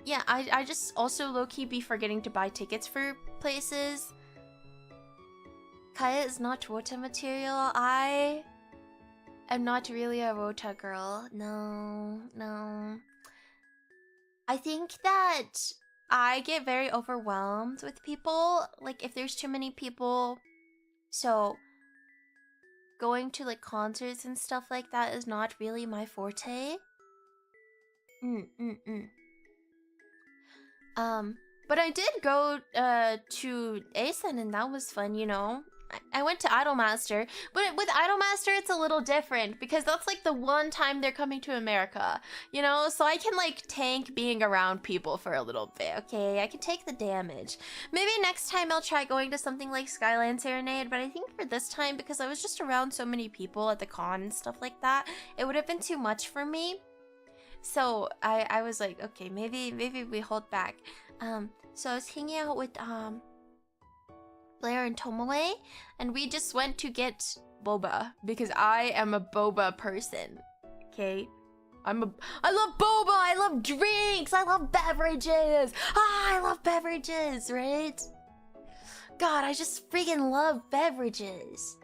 yeah, I just also low-key be forgetting to buy tickets for places. Kaya is not Rota material. I am not really a Rota girl. No. I think that I get very overwhelmed with people. Like, if there's too many people. So, going to, like, concerts and stuff like that is not really my forte. But I did go to ASEN and that was fun, you know. I went to Idolmaster, but with Idolmaster it's a little different because that's like the one time they're coming to America, you know? So I can like tank being around people for a little bit, okay? I can take the damage. Maybe next time I'll try going to something like Skyline Serenade, but I think for this time, because I was just around so many people at the con and stuff like that, it would have been too much for me. So I was like, okay, maybe we hold back. So I was hanging out with Blair and Tomoe, and we just went to get boba because I am a boba person. Okay, I love boba. I love drinks. I love beverages. I love beverages, right? God, I just freaking love beverages.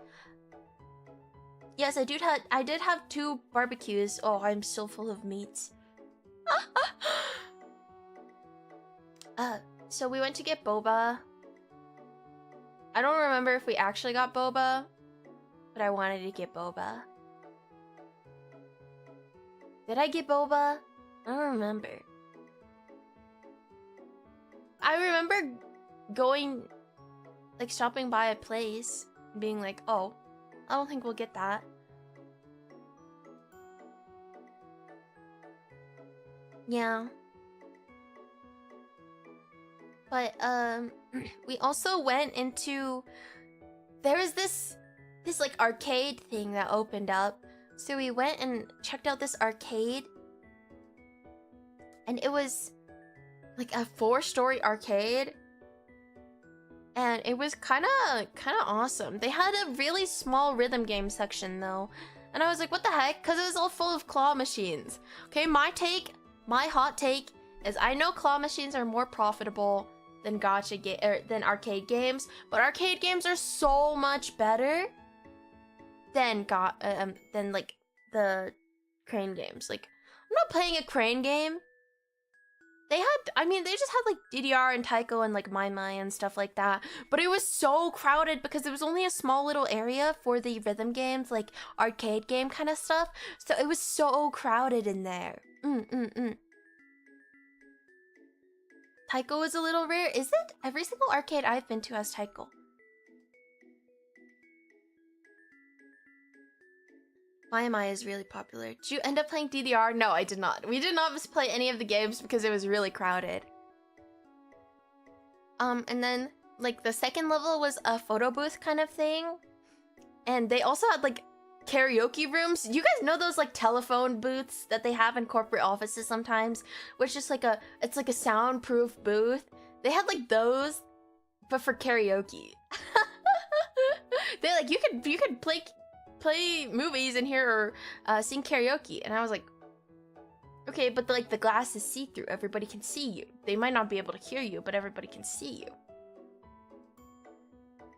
Yes, I did have 2 barbecues. Oh, I'm so full of meat. So we went to get boba. I don't remember if we actually got boba, but I wanted to get boba. Did I get boba? I don't remember. I remember going, like, stopping by a place and being like, oh, I don't think we'll get that. Yeah. But, we also went into... There was this like arcade thing that opened up. So we went and checked out this arcade. And it was like a 4-story arcade. And it was kind of awesome. They had a really small rhythm game section though. And I was like, what the heck? Because it was all full of claw machines. Okay, my hot take is I know claw machines are more profitable than than arcade games, but arcade games are so much better than like the crane games. Like, I'm not playing a crane game. They just had like DDR and Taiko and like Mai Mai and stuff like that, but it was so crowded because it was only a small little area for the rhythm games, like arcade game kind of stuff. So it was so crowded in there. Taiko is a little rare. Is it? Every single arcade I've been to has Taiko. Mai is really popular. Did you end up playing DDR? No, I did not. We did not play any of the games because it was really crowded. And then, like, the second level was a photo booth kind of thing. And they also had, like, karaoke rooms. You guys know those, like, telephone booths that they have in corporate offices sometimes? Which is like it's like a soundproof booth. They had, like, those, but for karaoke. They're like, you could play movies in here or sing karaoke. And I was like, okay, but the glass is see-through. Everybody can see you. They might not be able to hear you, but everybody can see you.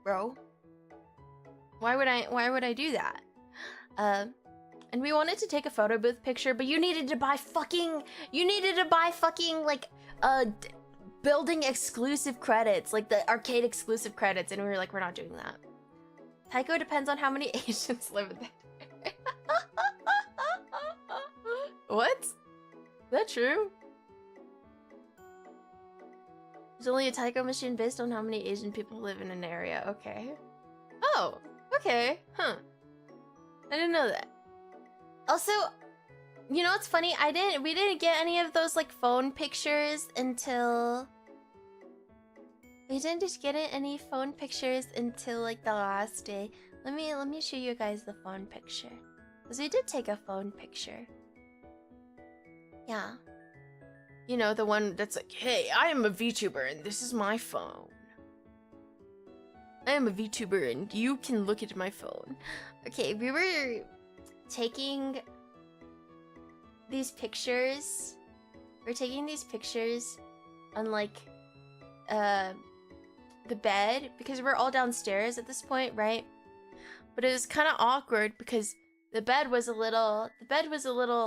Bro, why would I do that? And we wanted to take a photo booth picture, but you needed to buy fucking like building exclusive credits, like the arcade exclusive credits, and we were like, we're not doing that. Taiko depends on how many Asians live there. What? Is that true? There's only a Taiko machine based on how many Asian people live in an area. Okay. Oh, okay. Huh. I didn't know that. Also, you know what's funny? We didn't get any of those like phone pictures until... We didn't just get any phone pictures until like the last day. Let me show you guys the phone picture. Because we did take a phone picture. Yeah. You know, the one that's like, hey, I am a VTuber and this is my phone. I am a VTuber and you can look at my phone. Okay, we were taking these pictures. We're taking these pictures on like the bed because we're all downstairs at this point, right? But it was kind of awkward because the bed was a little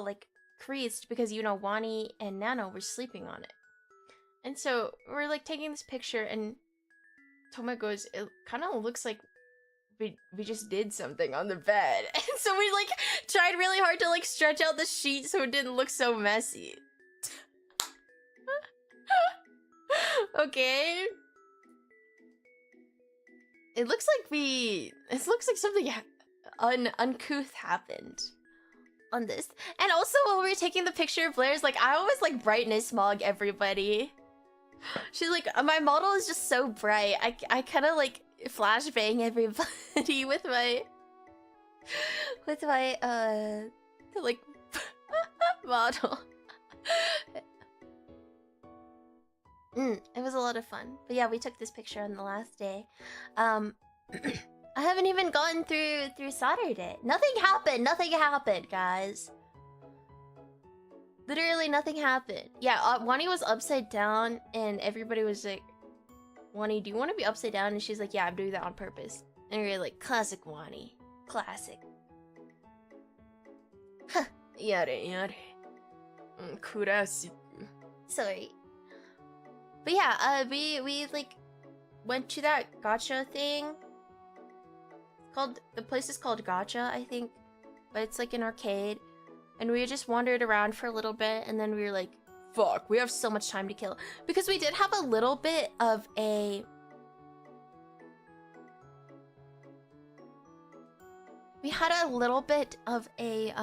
like creased because, you know, Wani and Nano were sleeping on it. And so we're like taking this picture and Toma goes, it kind of looks like we just did something on the bed. And so we like tried really hard to like stretch out the sheet so it didn't look so messy. Okay. It looks like it looks like something uncouth happened on this. And also while we were taking the picture of Blair's, like, I always like brightness smog everybody. She's like, my model is just so bright. I kind of like flashbang everybody with my like model. It was a lot of fun. But yeah, we took this picture on the last day. I haven't even gotten through Saturday. Nothing happened, guys. Literally nothing happened. Yeah, Wani was upside down and everybody was like, Wani, do you want to be upside down? And she's like, yeah, I'm doing that on purpose. And we were like, classic Wani. Classic. Huh. Yare. Kurasiku. Sorry. But yeah, we like went to that gacha thing. The place is called Gacha, I think. But it's like an arcade. And we just wandered around for a little bit, and then we were like, fuck, we have so much time to kill. Because we did have a little bit of a... We had a little bit of a,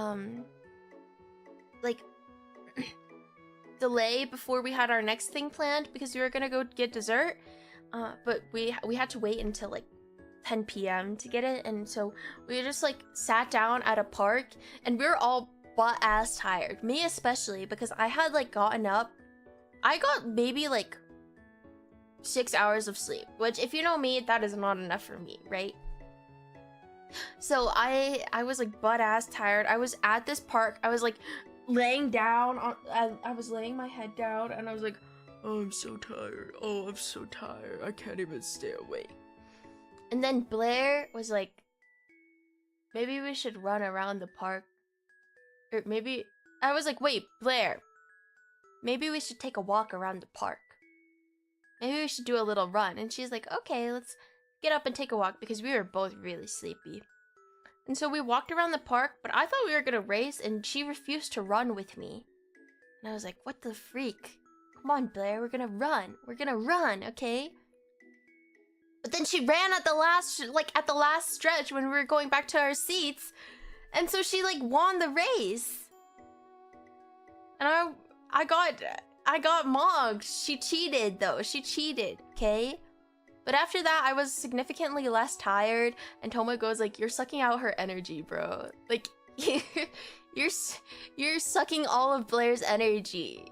like, delay before we had our next thing planned, because we were gonna go get dessert. But we had to wait until, like, 10 p.m. to get it, and so we just, like, sat down at a park, and we were all butt-ass tired. Me especially, because I had, like, gotten up. I got maybe, like, 6 hours of sleep, which, if you know me, that is not enough for me, right? So I was, like, butt-ass tired. I was at this park. I was, like, laying down. I was laying my head down, and I was like, oh, I'm so tired. Oh, I'm so tired. I can't even stay awake. And then Blair was like, maybe we should run around the park. Or maybe... I was like, wait, Blair. Maybe we should take a walk around the park. Maybe we should do a little run. And she's like, okay, let's get up and take a walk, because we were both really sleepy. And so we walked around the park, but I thought we were gonna race, and she refused to run with me. And I was like, what the freak? Come on, Blair, we're gonna run. We're gonna run, okay? But then she ran at the last stretch when we were going back to our seats. And so she, like, won the race. And I got mogged. She cheated, though. She cheated, okay? But after that, I was significantly less tired. And Toma goes, like, you're sucking out her energy, bro. Like, you're sucking all of Blair's energy.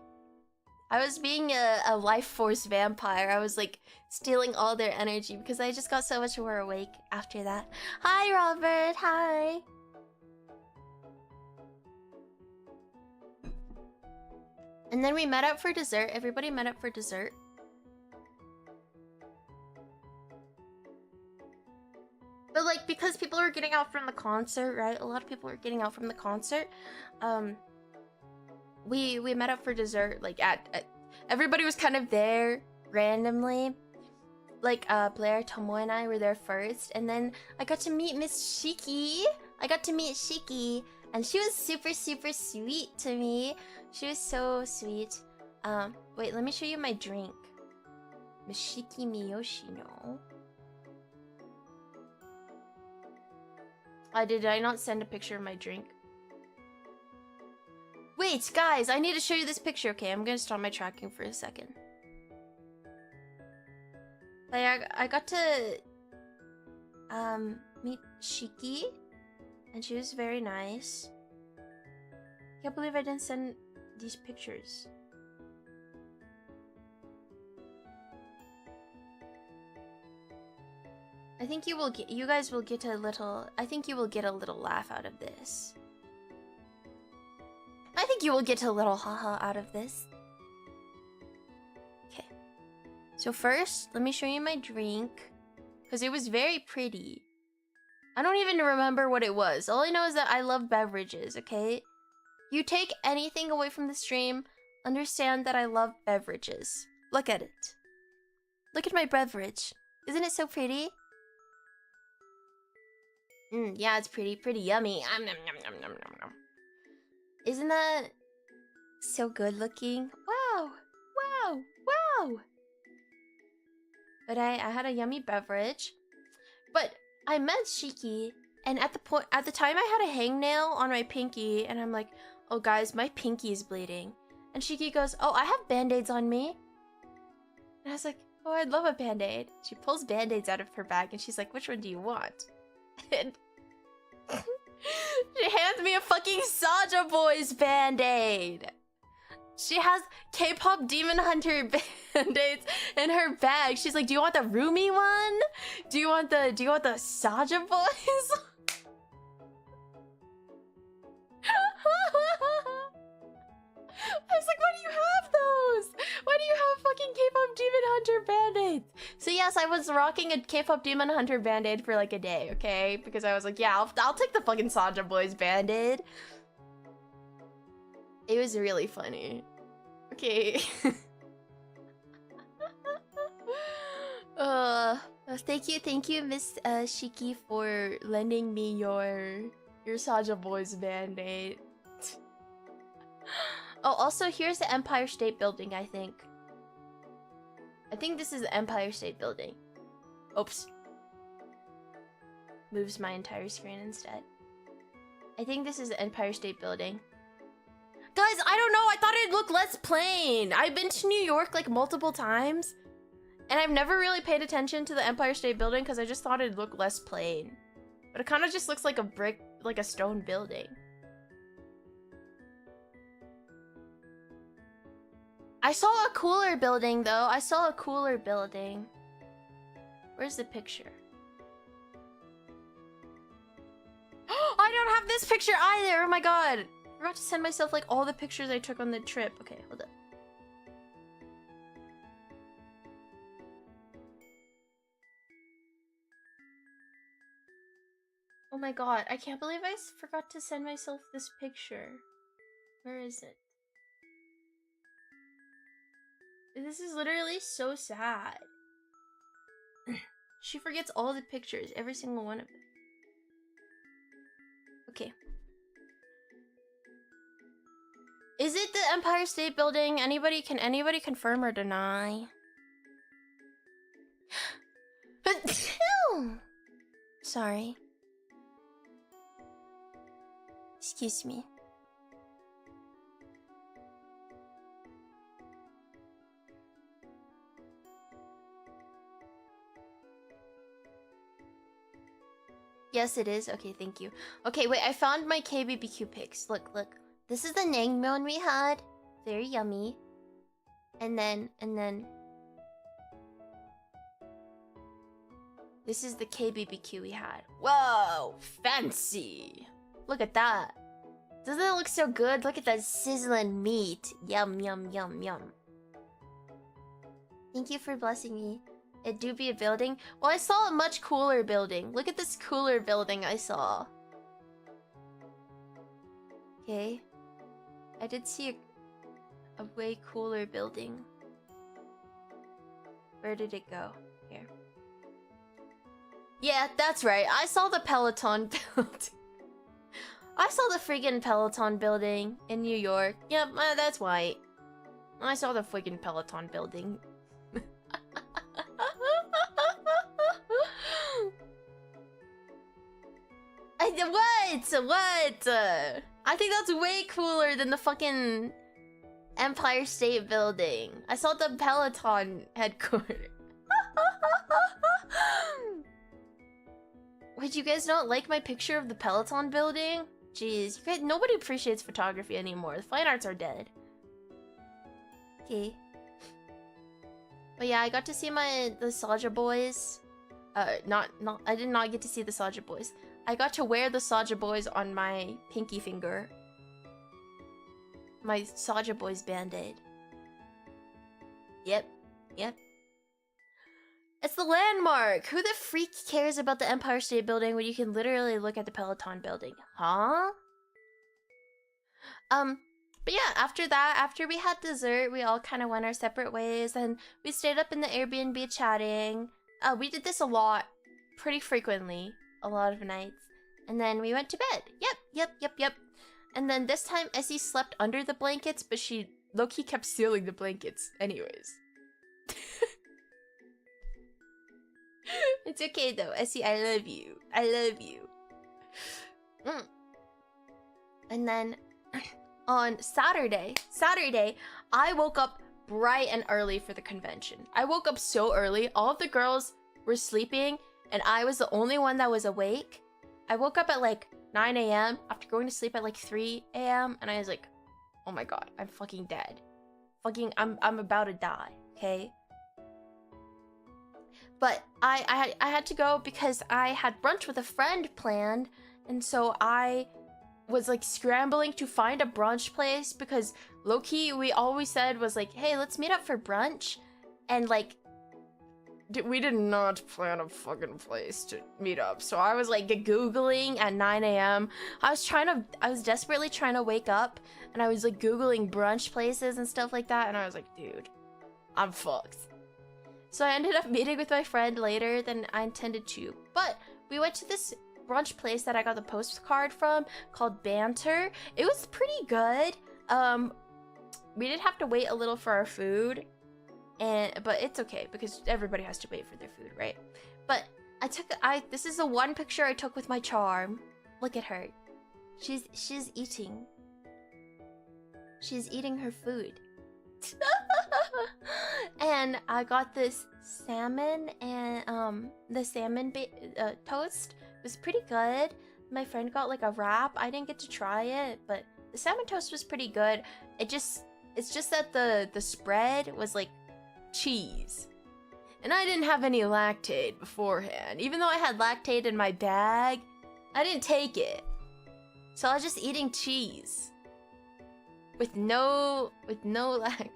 I was being a life force vampire. I was, like, stealing all their energy because I just got so much more awake after that. Hi, Robert. Hi. And then we met up for dessert. Everybody met up for dessert. But, like, because people were getting out from the concert, right? A lot of people were getting out from the concert. We met up for dessert, like, at everybody was kind of there randomly. Like, Blair, Tomo, and I were there first. And then I got to meet Miss Shiki. And she was super, super sweet to me. She was so sweet. Wait, let me show you my drink. Miss Shiki Miyoshino. Did I not send a picture of my drink? Wait, guys, I need to show you this picture. Okay, I'm gonna stop my tracking for a second. Like, I got to meet Shiki, and she was very nice. Can't believe I didn't send these pictures. I think you guys will get a little, I think you will get a little laugh out of this. I think you will get a little haha out of this. Okay. So first, let me show you my drink. Because it was very pretty. I don't even remember what it was. All I know is that I love beverages, okay? You take anything away from the stream, understand that I love beverages. Look at it. Look at my beverage. Isn't it so pretty? Yeah, it's pretty yummy. Isn't that so good looking? Wow! Wow! Wow! But I had a yummy beverage. But I met Shiki, and at the time I had a hangnail on my pinky, and I'm like, oh guys, my pinky is bleeding. And Shiki goes, oh, I have band-aids on me. And I was like, oh, I'd love a band-aid. She pulls band-aids out of her bag, and she's like, which one do you want? And she hands me a fucking Saja Boys band-aid. She has K-pop Demon Hunter band-aids in her bag. She's like, do you want the Rumi one? Do you want the Saja Boys? I was like, why do you have those? Why do you have fucking K-pop Demon Hunter band-aids? So yes, I was rocking a K-pop Demon Hunter band-aid for like a day, okay? Because I was like, yeah, I'll take the fucking Saja Boys band-aid. It was really funny. Okay. Thank you, Miss Shiki, for lending me your Saja Boys band-aid. Oh, also, here's the Empire State Building, I think. I think this is the Empire State Building. Oops. Moves my entire screen instead. I think this is the Empire State Building. Guys, I don't know. I thought it'd look less plain. I've been to New York like multiple times, and I've never really paid attention to the Empire State Building because I just thought it'd look less plain. But it kind of just looks like a brick, like a stone building. I saw a cooler building, though. I saw a cooler building. Where's the picture? I don't have this picture either! Oh my god! I forgot to send myself, like, all the pictures I took on the trip. Okay, hold up. Oh my god, I can't believe I forgot to send myself this picture. Where is it? This is literally so sad. She forgets all the pictures, every single one of them. Okay. Is it the Empire State Building? Can anybody confirm or deny? Sorry. Excuse me. Yes, it is. Okay, thank you. Okay, wait, I found my KBBQ pics. Look, look. This is the naengmyeon we had. Very yummy. And then... This is the KBBQ we had. Whoa! Fancy! Look at that. Doesn't it look so good? Look at that sizzling meat. Yum, yum, yum, yum. Thank you for blessing me. It do be a building? Well, I saw a much cooler building. Look at this cooler building I saw. Okay. I did see a way cooler building. Where did it go? Here. Yeah, that's right. I saw the Peloton building. I saw the friggin' Peloton building in New York. Yep, that's white. I saw the friggin' Peloton building. What? I think that's way cooler than the fucking Empire State Building. I saw the Peloton headquarters. Wait, you guys don't like my picture of the Peloton building? Jeez, you guys, nobody appreciates photography anymore. The fine arts are dead. Okay. But yeah, I got to see the Saja Boys. I did not get to see the Saja Boys. I got to wear the Saja Boys on my pinky finger. My Saja Boys band-aid. Yep. It's the landmark! Who the freak cares about the Empire State Building when you can literally look at the Peloton building? Huh? But yeah, after that, after we had dessert, we all kind of went our separate ways, and we stayed up in the Airbnb chatting. We did this a lot, pretty frequently, a lot of nights. And then we went to bed. Yep. And then this time, Essie slept under the blankets, but she low-key kept stealing the blankets anyways. It's okay though. Essie, I love you. I love you. And then on Saturday, I woke up bright and early for the convention. I woke up so early. All of the girls were sleeping and I was the only one that was awake. I woke up at like 9 a.m. after going to sleep at like 3 a.m. and I was like, oh my god, I'm fucking dead. I'm about to die, okay? But I had to go because I had brunch with a friend planned, and so I was like scrambling to find a brunch place because low-key we always said was like, hey, let's meet up for brunch, and like we did not plan a fucking place to meet up. So I was like googling at 9 a.m. I was desperately trying to wake up, and I was like googling brunch places and stuff like that, and I was like, dude, I'm fucked. So I ended up meeting with my friend later than I intended to. But we went to this brunch place that I got the postcard from called Banter. It was pretty good. We did have to wait a little for our food, but it's okay because everybody has to wait for their food, right? But this is the one picture I took with my charm. Look at her. She's eating. She's eating her food. And I got this salmon and the salmon toast. It was pretty good. My friend got like a wrap. I didn't get to try it, but the salmon toast was pretty good. It's just that the spread was like cheese. And I didn't have any lactate beforehand. Even though I had lactate in my bag, I didn't take it. So I was just eating cheese. With no lactose.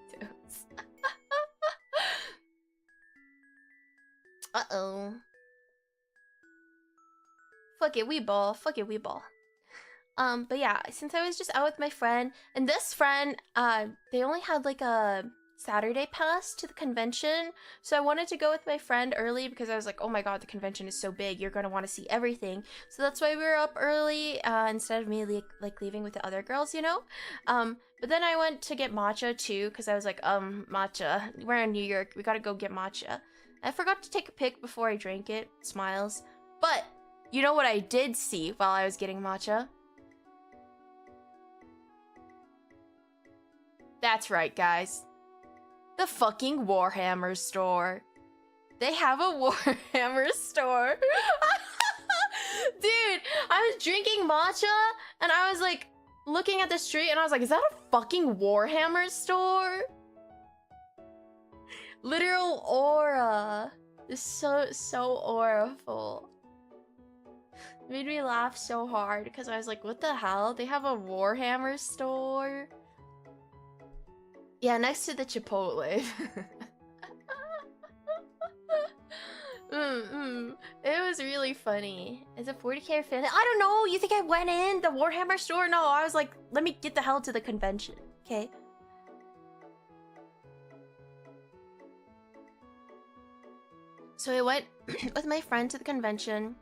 Uh-oh. Fuck it, we ball. But yeah, since I was just out with my friend, and this friend, they only had like a Saturday pass to the convention, so I wanted to go with my friend early because I was like, oh my god, the convention is so big, you're gonna want to see everything. So that's why we were up early, instead of me like leaving with the other girls, you know? But then I went to get matcha too, because I was like, matcha, we're in New York, we gotta go get matcha. I forgot to take a pic before I drank it, smiles. But, you know what I did see while I was getting matcha? That's right, guys. The fucking Warhammer store. They have a Warhammer store. Dude, I was drinking matcha and I was like looking at the street and I was like, is that a fucking Warhammer store? Literal aura. It's so auraful. It made me laugh so hard because I was like, what the hell? They have a Warhammer store? Yeah, next to the Chipotle. It was really funny. Is it 40k fan? I don't know. You think I went in the Warhammer store? No, I was like, let me get the hell to the convention. Okay. So I went with my friend to the convention,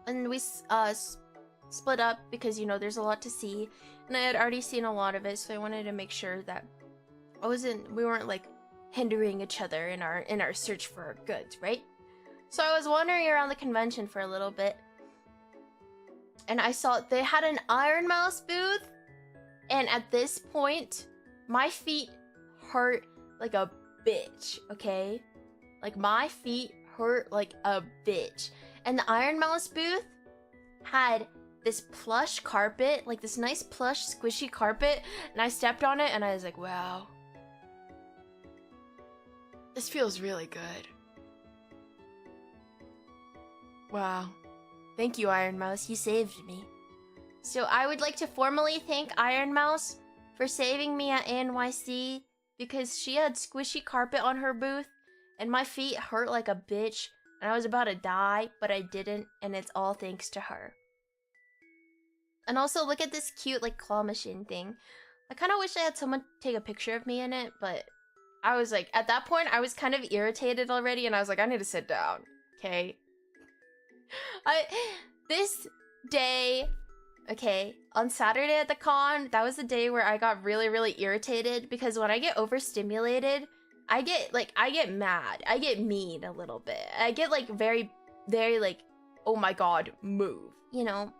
and we split up because, you know, there's a lot to see, and I had already seen a lot of it, so I wanted to make sure that we weren't like hindering each other in our search for our goods, right? So I was wandering around the convention for a little bit, and I saw they had an Iron Mouse booth, and at this point, my feet hurt like a bitch, okay? Like, my feet hurt like a bitch. And the Iron Mouse booth had this plush carpet, like this nice plush squishy carpet, and I stepped on it and I was like, wow. This feels really good. Wow. Thank you, Iron Mouse. You saved me. So I would like to formally thank Iron Mouse for saving me at ANYC because she had squishy carpet on her booth and my feet hurt like a bitch and I was about to die, but I didn't, and it's all thanks to her. And also, look at this cute like claw machine thing. I kind of wish I had someone take a picture of me in it, but I was like, at that point, I was kind of irritated already, and I was like, I need to sit down, okay? This day, okay, on Saturday at the con, that was the day where I got really, really irritated, because when I get overstimulated, I get mad. I get mean a little bit. I get like very, very like, oh my god, move, you know?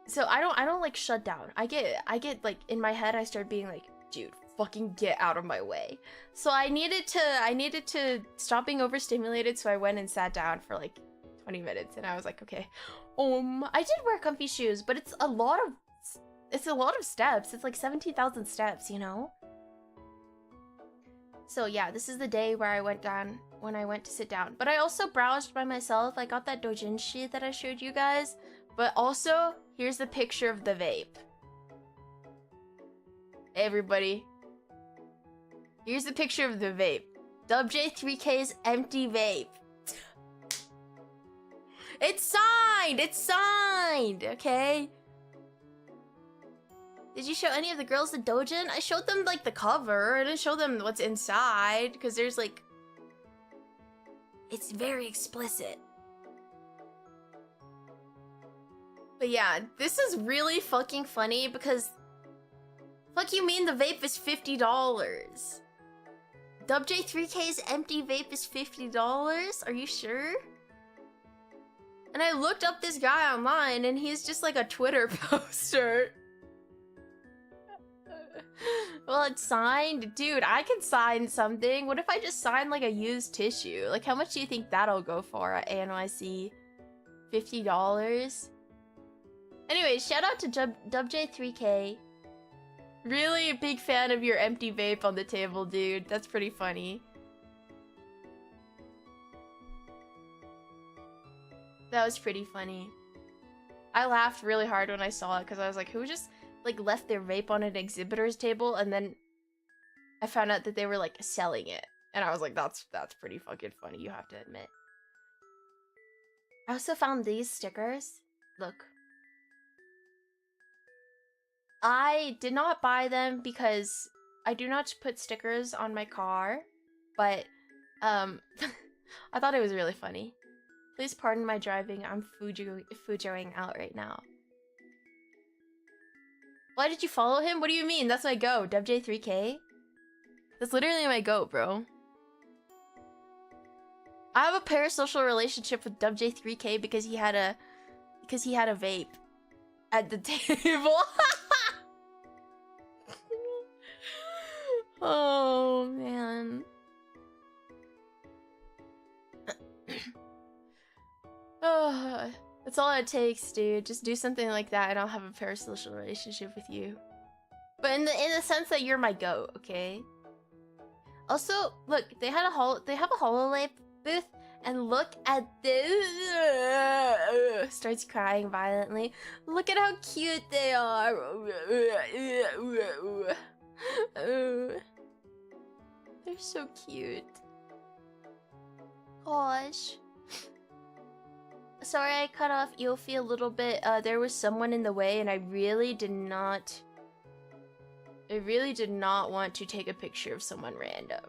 So I don't like shut down. I get like in my head I start being like, dude, fucking get out of my way. So I needed to stop being overstimulated, so I went and sat down for like 20 minutes and I was like, okay. I did wear comfy shoes, but it's a lot of steps. It's like 17,000 steps, you know? So yeah, this is the day where I went to sit down. But I also browsed by myself. I got that doujinshi that I showed you guys. But also, here's the picture of the vape. Everybody. Here's the picture of the vape. WJ3K's empty vape. It's signed! It's signed! Okay? Did you show any of the girls the doujin? I showed them, like, the cover. I didn't show them what's inside, because there's, like... It's very explicit. But yeah, this is really fucking funny, because... Fuck you mean the vape is $50? WJ3K's empty vape is $50? Are you sure? And I looked up this guy online, and he's just like a Twitter poster. Well, it's signed. Dude, I can sign something. What if I just sign like a used tissue? Like, how much do you think that'll go for at ANYC? $50? Anyway, shout out to WJ3K. Really a big fan of your empty vape on the table, dude. That's pretty funny. That was pretty funny. I laughed really hard when I saw it because I was like, who just like left their vape on an exhibitor's table? And then I found out that they were like selling it. And I was like, that's pretty fucking funny, you have to admit. I also found these stickers. Look. I did not buy them because I do not put stickers on my car, but I thought it was really funny. Please pardon my driving, I'm Fujoing out right now. Why did you follow him? What do you mean? That's my goat, WJ3K? That's literally my goat, bro. I have a parasocial relationship with WJ3K because he had a vape at the table. Oh, man. Oh, that's all it takes, dude. Just do something like that and I'll have a parasocial relationship with you. But in the sense that you're my goat, okay? Also, look, they have a HoloLens booth, and look at this. Starts crying violently. Look at how cute they are. They're so cute. Gosh. Sorry I cut off Yofi a little bit. There was someone in the way and I really did not want to take a picture of someone random.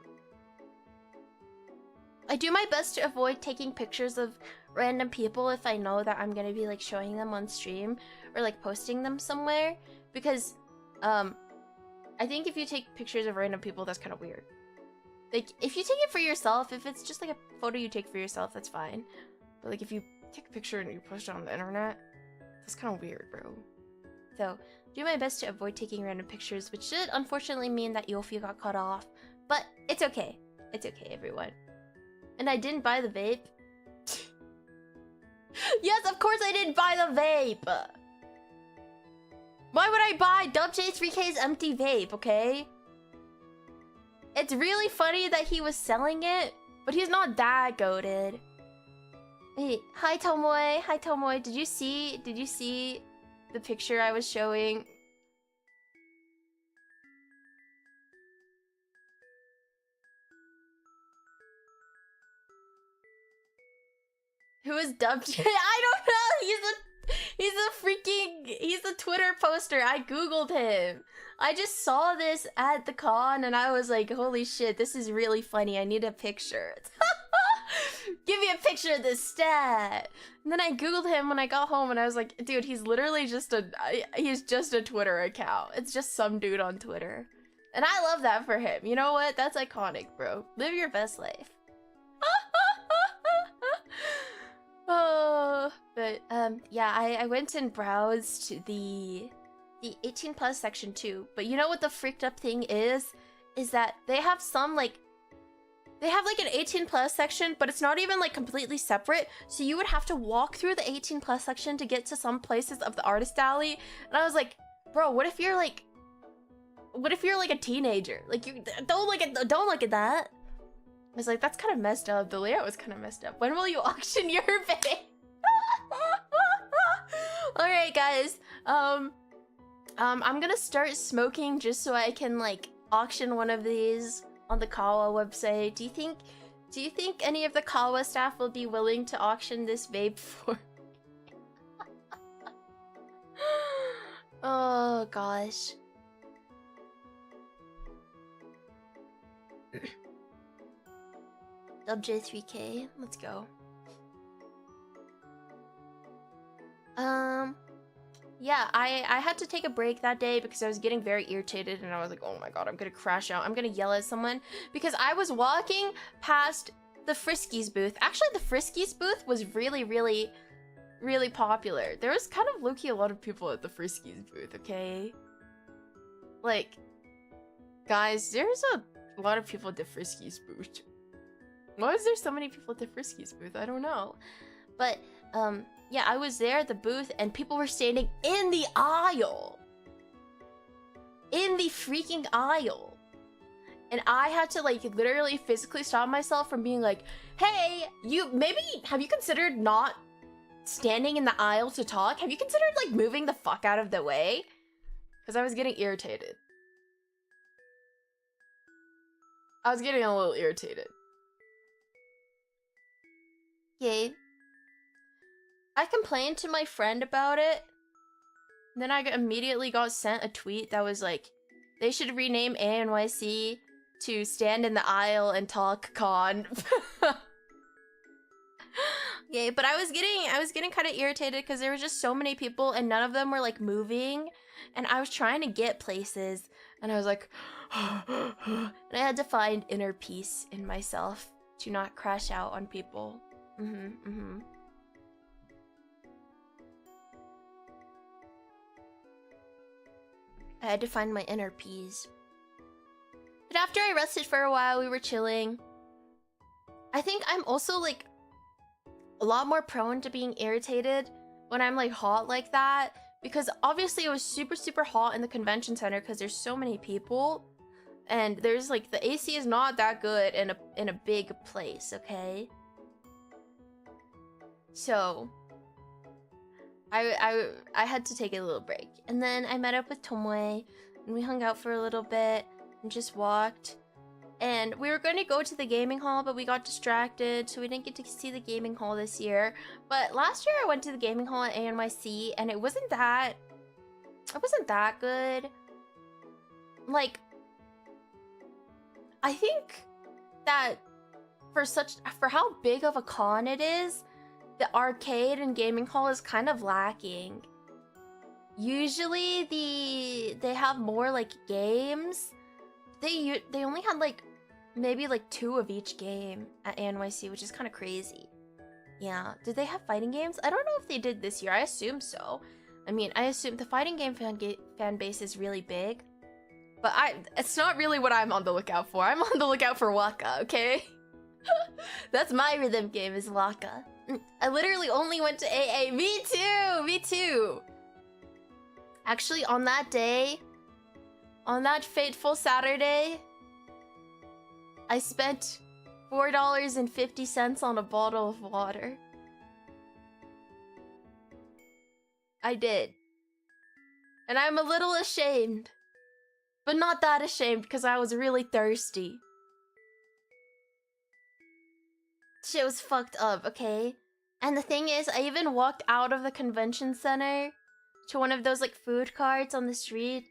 I do my best to avoid taking pictures of random people if I know that I'm gonna be like showing them on stream or like posting them somewhere, because I think if you take pictures of random people, that's kind of weird. Like, if you take it for yourself, if it's just like a photo you take for yourself, that's fine. But like if you take a picture and you post it on the internet, that's kind of weird, bro. So, do my best to avoid taking random pictures, which should unfortunately mean that Yofi got cut off. But it's okay. It's okay, everyone. And I didn't buy the vape. Yes, of course I didn't buy the vape! Why would I buy WJ3K's empty vape, okay? It's really funny that he was selling it, but he's not that goated. Wait, hi Tomoe, hi Tomoe. Did you see the picture I was showing? Who is WJ? I don't know. He's a Twitter poster. I googled him. I just saw this at the con and I was like, holy shit, this is really funny. I need a picture. Give me a picture of this stat. And then I googled him when I got home and I was like, dude, he's literally just a Twitter account. It's just some dude on Twitter. And I love that for him. You know what? That's iconic, bro. Live your best life. Oh, but yeah, I went and browsed the 18 plus section too. But you know what the freaked up thing is that they have some like an 18 plus section, but it's not even like completely separate. So you would have to walk through the 18 plus section to get to some places of the artist alley. And I was like, bro, what if you're like a teenager? Like, you don't look at that. I was like, that's kind of messed up. The layout was kind of messed up. When will you auction your bed? All right, guys. I'm gonna start smoking just so I can like auction one of these on the Kawa website. Do you think any of the Kawa staff will be willing to auction this vape for? Oh gosh. WJ3K, let's go. Yeah, I had to take a break that day because I was getting very irritated and I was like, oh my god, I'm gonna crash out. I'm gonna yell at someone because I was walking past the Friskies booth. Actually, the Friskies booth was really, really, really popular. There was kind of low-key a lot of people at the Friskies booth, okay? Like, guys, there's a lot of people at the Friskies booth. Why is there so many people at the Friskies booth? I don't know. But, yeah, I was there at the booth and people were standing in the aisle. In the freaking aisle. And I had to, like, literally physically stop myself from being like, hey, have you considered not standing in the aisle to talk? Have you considered, like, moving the fuck out of the way? Because I was getting irritated. I was getting a little irritated. Yay. I complained to my friend about it. Then I immediately got sent a tweet that was like, they should rename ANYC to Stand in the Aisle and Talk Con. Yay, but I was getting kind of irritated because there were just so many people and none of them were like moving. And I was trying to get places and I was like, and I had to find inner peace in myself to not crash out on people. I had to find my inner peace. But after I rested for a while, we were chilling. I think I'm also like a lot more prone to being irritated when I'm like hot like that. Because obviously it was super, super hot in the convention center because there's so many people. And there's like, the AC is not that good in a big place, okay? So I had to take a little break. And then I met up with Tomoe and we hung out for a little bit and just walked. And we were going to go to the gaming hall, but we got distracted, so we didn't get to see the gaming hall this year. But last year I went to the gaming hall at ANYC and it wasn't that good. Like, I think that for how big of a con it is, the arcade and gaming hall is kind of lacking. Usually they have more like games. They only had like maybe like 2 of each game at ANYC, which is kind of crazy. Yeah, did they have fighting games? I don't know if they did this year. I assume so. I mean, I assume the fighting game fan base is really big. But it's not really what I'm on the lookout for. I'm on the lookout for Waka, okay? That's my rhythm game, is Waka. I literally only went to AA. Me too! Me too! Actually, on that day, on that fateful Saturday, I spent $4.50 on a bottle of water. I did. And I'm a little ashamed. But not that ashamed, because I was really thirsty. Shit was fucked up, okay? And the thing is, I even walked out of the convention center to one of those, like, food carts on the street.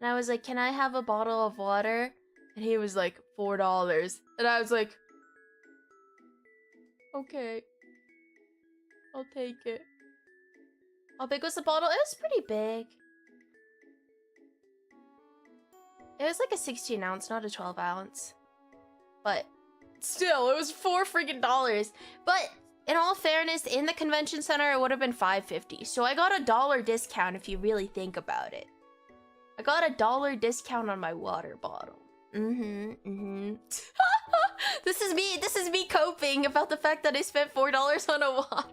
And I was like, can I have a bottle of water? And he was like, $4. And I was like, okay. I'll take it. How big was the bottle? It was pretty big. It was like a 16 ounce, not a 12 ounce. But still, it was $4 freaking. But in all fairness, in the convention center, it would have been $5.50. So I got a $1 discount if you really think about it. I got a $1 discount on my water bottle. This is me coping about the fact that I spent $4 on a water.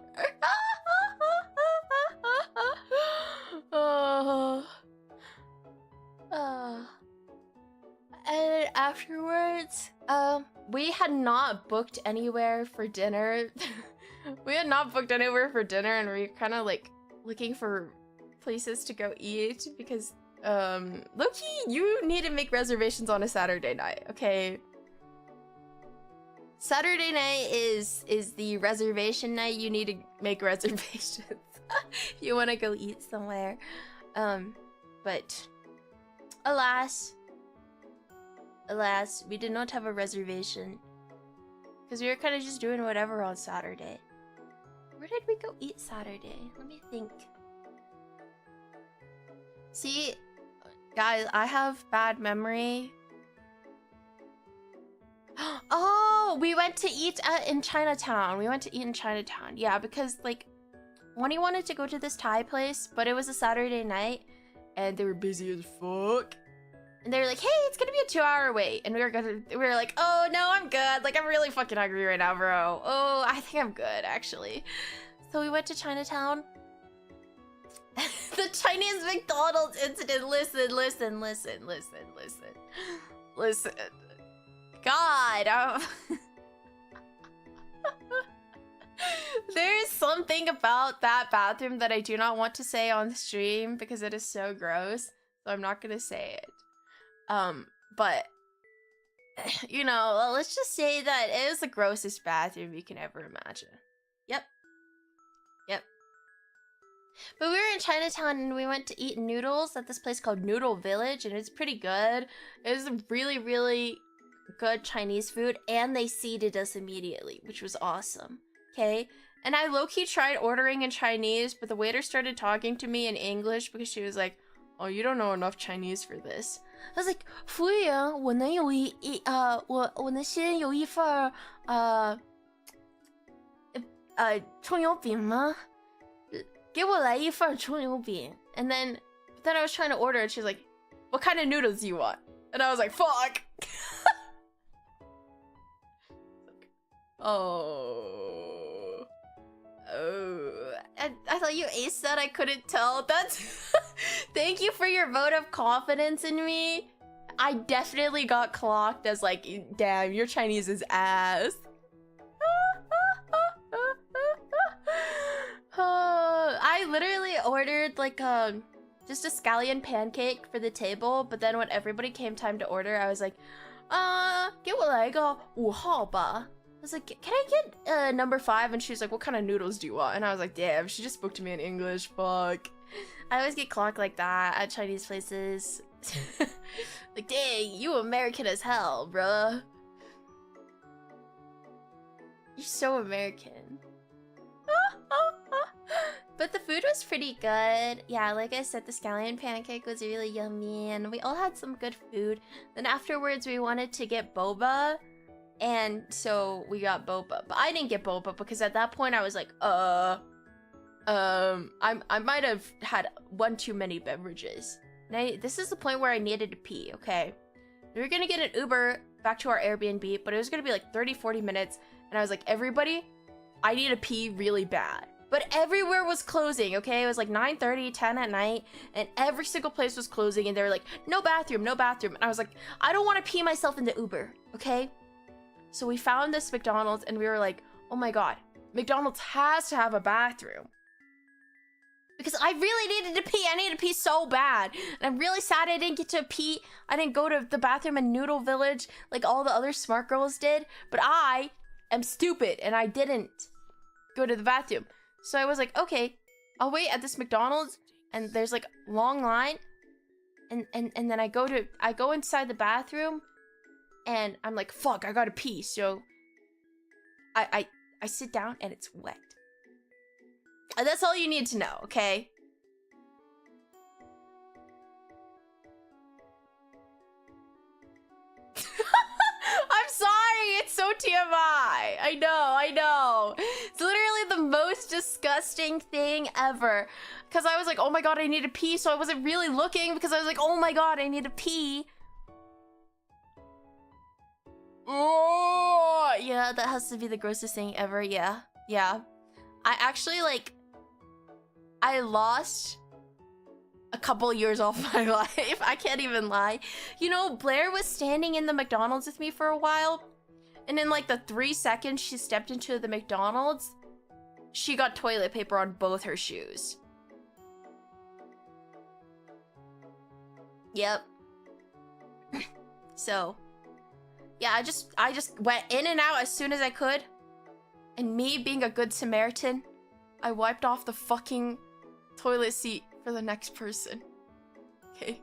And afterwards, we had not booked anywhere for dinner. We had not booked anywhere for dinner, and we were kind of like looking for places to go eat because, low-key, you need to make reservations on a Saturday night, okay? Saturday night is the reservation night. You need to make reservations if you want to go eat somewhere. But alas, we did not have a reservation because we were kind of just doing whatever on Saturday. Where did we go eat Saturday? Let me think. See, guys, I have bad memory. Oh, we went to eat in Chinatown. Yeah, because like, Wani wanted to go to this Thai place, but it was a Saturday night, and they were busy as fuck. And they were like, "Hey, it's gonna be a 2-hour wait," and we were like, "Oh no, I'm good. Like, I'm really fucking hungry right now, bro. Oh, I think I'm good actually." So we went to Chinatown. The Chinese McDonald's incident. Listen. God, there is something about that bathroom that I do not want to say on the stream because it is so gross. So I'm not gonna say it. But you know, let's just say that it is the grossest bathroom you can ever imagine. Yep. But we were in Chinatown and we went to eat noodles at this place called Noodle Village, and it's pretty good. It was really, really good Chinese food, and they seated us immediately, which was awesome. Okay? And I low-key tried ordering in Chinese, but the waiter started talking to me in English because she was like, "Oh, you don't know enough Chinese for this." I was like, 服务员，我能能先有一份葱油饼吗？给我来一份葱油饼. And then I was trying to order, and she's like, "What kind of noodles do you want?" And I was like, "Fuck." Oh. I thought you aced that. I couldn't tell. That's thank you for your vote of confidence in me. I definitely got clocked as like, damn, your Chinese is ass. I literally ordered like just a scallion pancake for the table, but then when everybody came time to order, I was like, 给我来个5号吧. I was like, "Can I get number 5?" And she was like, "What kind of noodles do you want?" And I was like, "Damn, she just spoke to me in English. Fuck." I always get clocked like that at Chinese places. Like, dang, you American as hell, bruh. You're so American. But the food was pretty good. Yeah, like I said, the scallion pancake was really yummy, and we all had some good food. Then afterwards, we wanted to get boba. And so we got boba, but I didn't get boba because at that point I was like, I might have had one too many beverages. And this is the point where I needed to pee, okay? We were gonna get an Uber back to our Airbnb, but it was gonna be like 30-40 minutes. And I was like, everybody, I need to pee really bad. But everywhere was closing, okay? It was like 9:30, 10 at night, and every single place was closing, and they were like, no bathroom. And I was like, I don't want to pee myself in the Uber, okay? So we found this McDonald's, and we were like, oh my god, McDonald's has to have a bathroom. Because I really needed to pee. I needed to pee so bad. And I'm really sad I didn't get to pee. I didn't go to the bathroom in Noodle Village like all the other smart girls did. But I am stupid, and I didn't go to the bathroom. So I was like, okay, I'll wait at this McDonald's, and there's like a long line. And then I go inside the bathroom, and I'm like, fuck, I gotta pee. So I sit down, and it's wet. And that's all you need to know, okay? 我们 TMI. I know. It's literally the most disgusting thing ever. Because I was like, oh my god, I need to pee. So I wasn't really looking because I was like, oh my god, I need to pee. Oh, yeah, that has to be the grossest thing ever. Yeah. I actually, like, I lost a couple years off my life. I can't even lie. You know, Blair was standing in the McDonald's with me for a while. And in like the 3 seconds she stepped into the McDonald's, she got toilet paper on both her shoes. Yep. So, yeah, I just went in and out as soon as I could. And me being a good Samaritan, I wiped off the fucking toilet seat for the next person. Okay?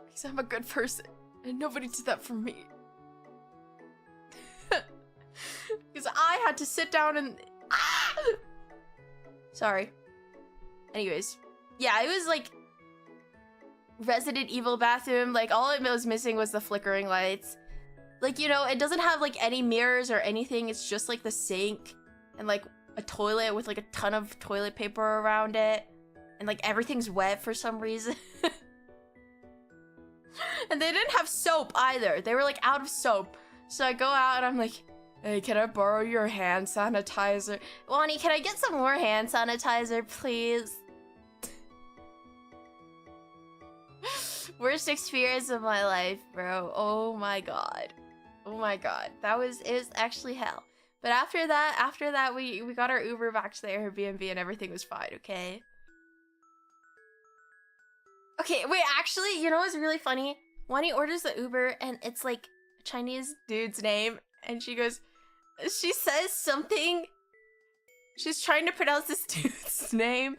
Because I'm a good person. And nobody did that for me. Because I had to sit down and... Sorry. Anyways. Yeah, it was like... Resident Evil bathroom. Like, all it was missing was the flickering lights. Like, you know, it doesn't have like any mirrors or anything. It's just like the sink. And like a toilet with like a ton of toilet paper around it. And like everything's wet for some reason. And they didn't have soap either. They were like out of soap. So I go out and I'm like, hey, can I borrow your hand sanitizer? Wani, can I get some more hand sanitizer, please? Worst experience of my life, bro. Oh my god. Oh my god. It was actually hell. But after that, we got our Uber back to the Airbnb and everything was fine, okay? Okay, wait, actually, you know what's really funny? Wani orders the Uber and it's like a Chinese dude's name and she says something. She's trying to pronounce this dude's name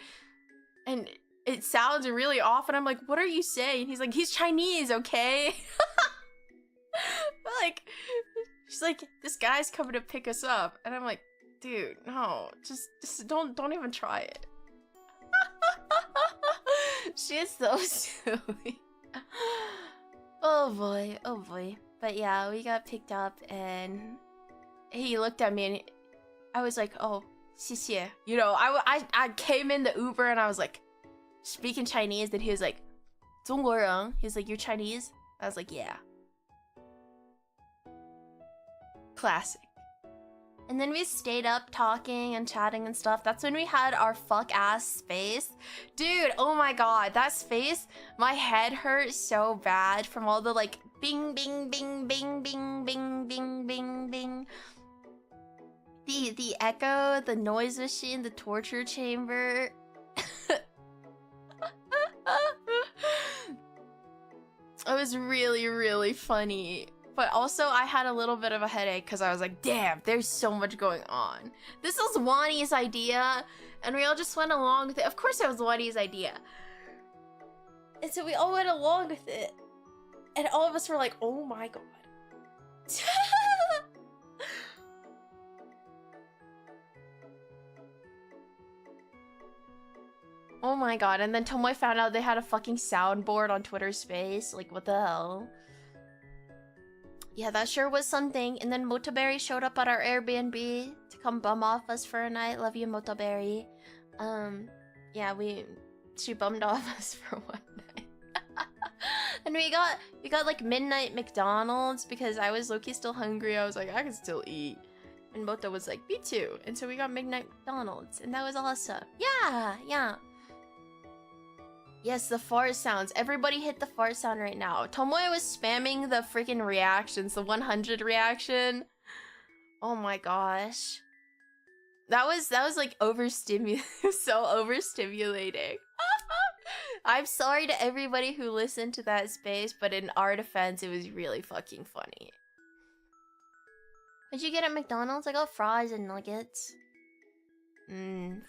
and it sounds really off and I'm like, what are you saying? He's like, he's Chinese, okay? Like, she's like, this guy's coming to pick us up. And I'm like, dude, no, just don't even try it. She is so silly. Oh boy. But yeah, we got picked up and he looked at me and I was like, oh, 谢谢. You know, I came in the Uber and I was like, speaking Chinese, and he was like, 中国人. He was like, you're Chinese? I was like, yeah. Classic. And then we stayed up talking and chatting and stuff. That's when we had our fuck ass space. Dude, oh my god, that space, my head hurt so bad from all the like bing bing bing bing bing bing bing bing bing. The echo, the noise machine, the torture chamber. It was really funny. But also, I had a little bit of a headache because I was like, damn, there's so much going on. This was Wani's idea, and we all just went along with it. Of course it was Wani's idea. And so we all went along with it. And all of us were like, oh my god. Oh my god, and then Tomoe found out they had a fucking soundboard on Twitter Space. Like, what the hell? Yeah, that sure was something. And then Motoberry showed up at our Airbnb to come bum off us for a night. Love you, Motoberry. Yeah, she bummed off us for one night. And we got like midnight McDonald's because I was low-key still hungry. I was like, I can still eat. And Moto was like, me too. And so we got midnight McDonald's, and that was awesome. Yeah. Yes, the fart sounds. Everybody hit the fart sound right now. Tomoe was spamming the freaking reactions, the 100 reaction. Oh my gosh. That was like so overstimulating. I'm sorry to everybody who listened to that space, but in our defense, it was really fucking funny. What'd you get at McDonald's? I got fries and nuggets.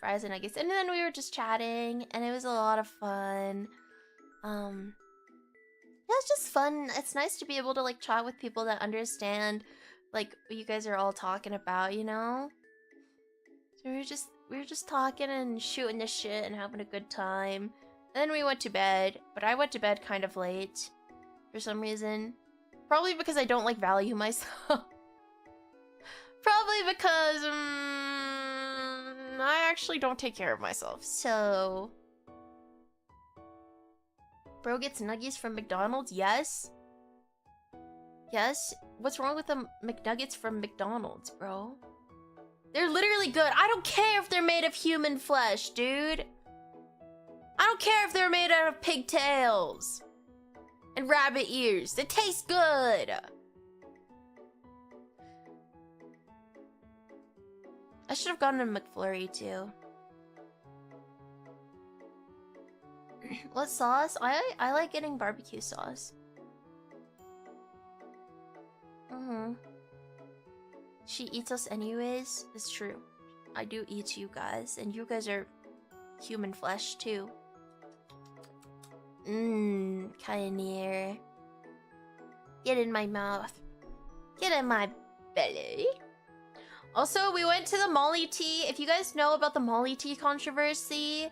Fries and nuggets. And then we were just chatting, and it was a lot of fun. Yeah, it's just fun. It's nice to be able to like chat with people that understand like what you guys are all talking about, you know? So we were just talking and shooting the shit and having a good time. And then we went to bed, but I went to bed kind of late for some reason. Probably because I don't like value myself. Probably because I actually don't take care of myself. So, bro gets nuggies from McDonald's. Yes. Yes. What's wrong with the McNuggets from McDonald's, bro? They're literally good. I don't care if they're made of human flesh, dude. I don't care if they're made out of pigtails and rabbit ears. They taste good. I should have gotten a McFlurry too. What sauce? I like getting barbecue sauce. She eats us anyways. It's true. I do eat you guys, and you guys are human flesh too. Pioneer. Get in my mouth. Get in my belly. Also, we went to the Molly tea. If you guys know about the Molly tea controversy.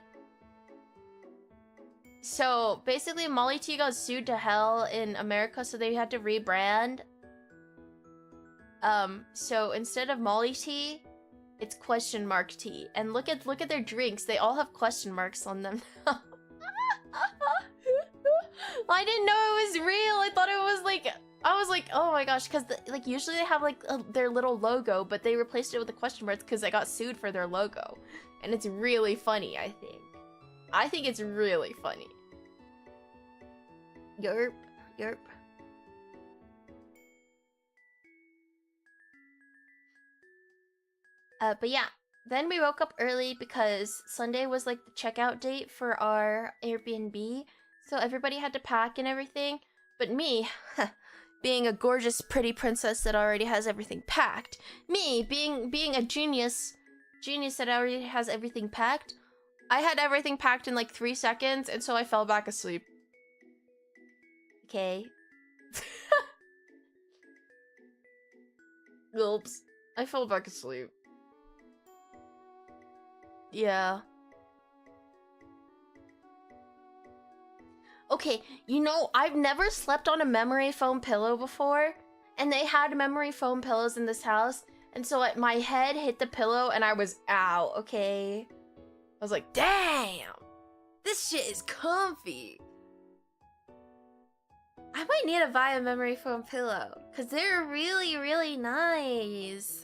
So, basically, Molly tea got sued to hell in America, so they had to rebrand. So instead of Molly tea, it's question mark tea. And look at their drinks. They all have question marks on them. I didn't know it was real. I thought it was like, I was like, oh my gosh, because like usually they have like their little logo, but they replaced it with a question mark because they got sued for their logo. And it's really funny, I think. I think it's really funny. Yerp, yerp. But yeah, then we woke up early because Sunday was like the checkout date for our Airbnb. So everybody had to pack and everything. But me, being a gorgeous, pretty princess that already has everything packed. Me, being a genius that already has everything packed. I had everything packed in like 3 seconds, and so I fell back asleep. Okay. Oops. I fell back asleep. Yeah. Okay, you know, I've never slept on a memory foam pillow before, and they had memory foam pillows in this house, and so my head hit the pillow and I was out, okay? I was like, damn! This shit is comfy! I might need to buy a memory foam pillow, because they're really, really nice.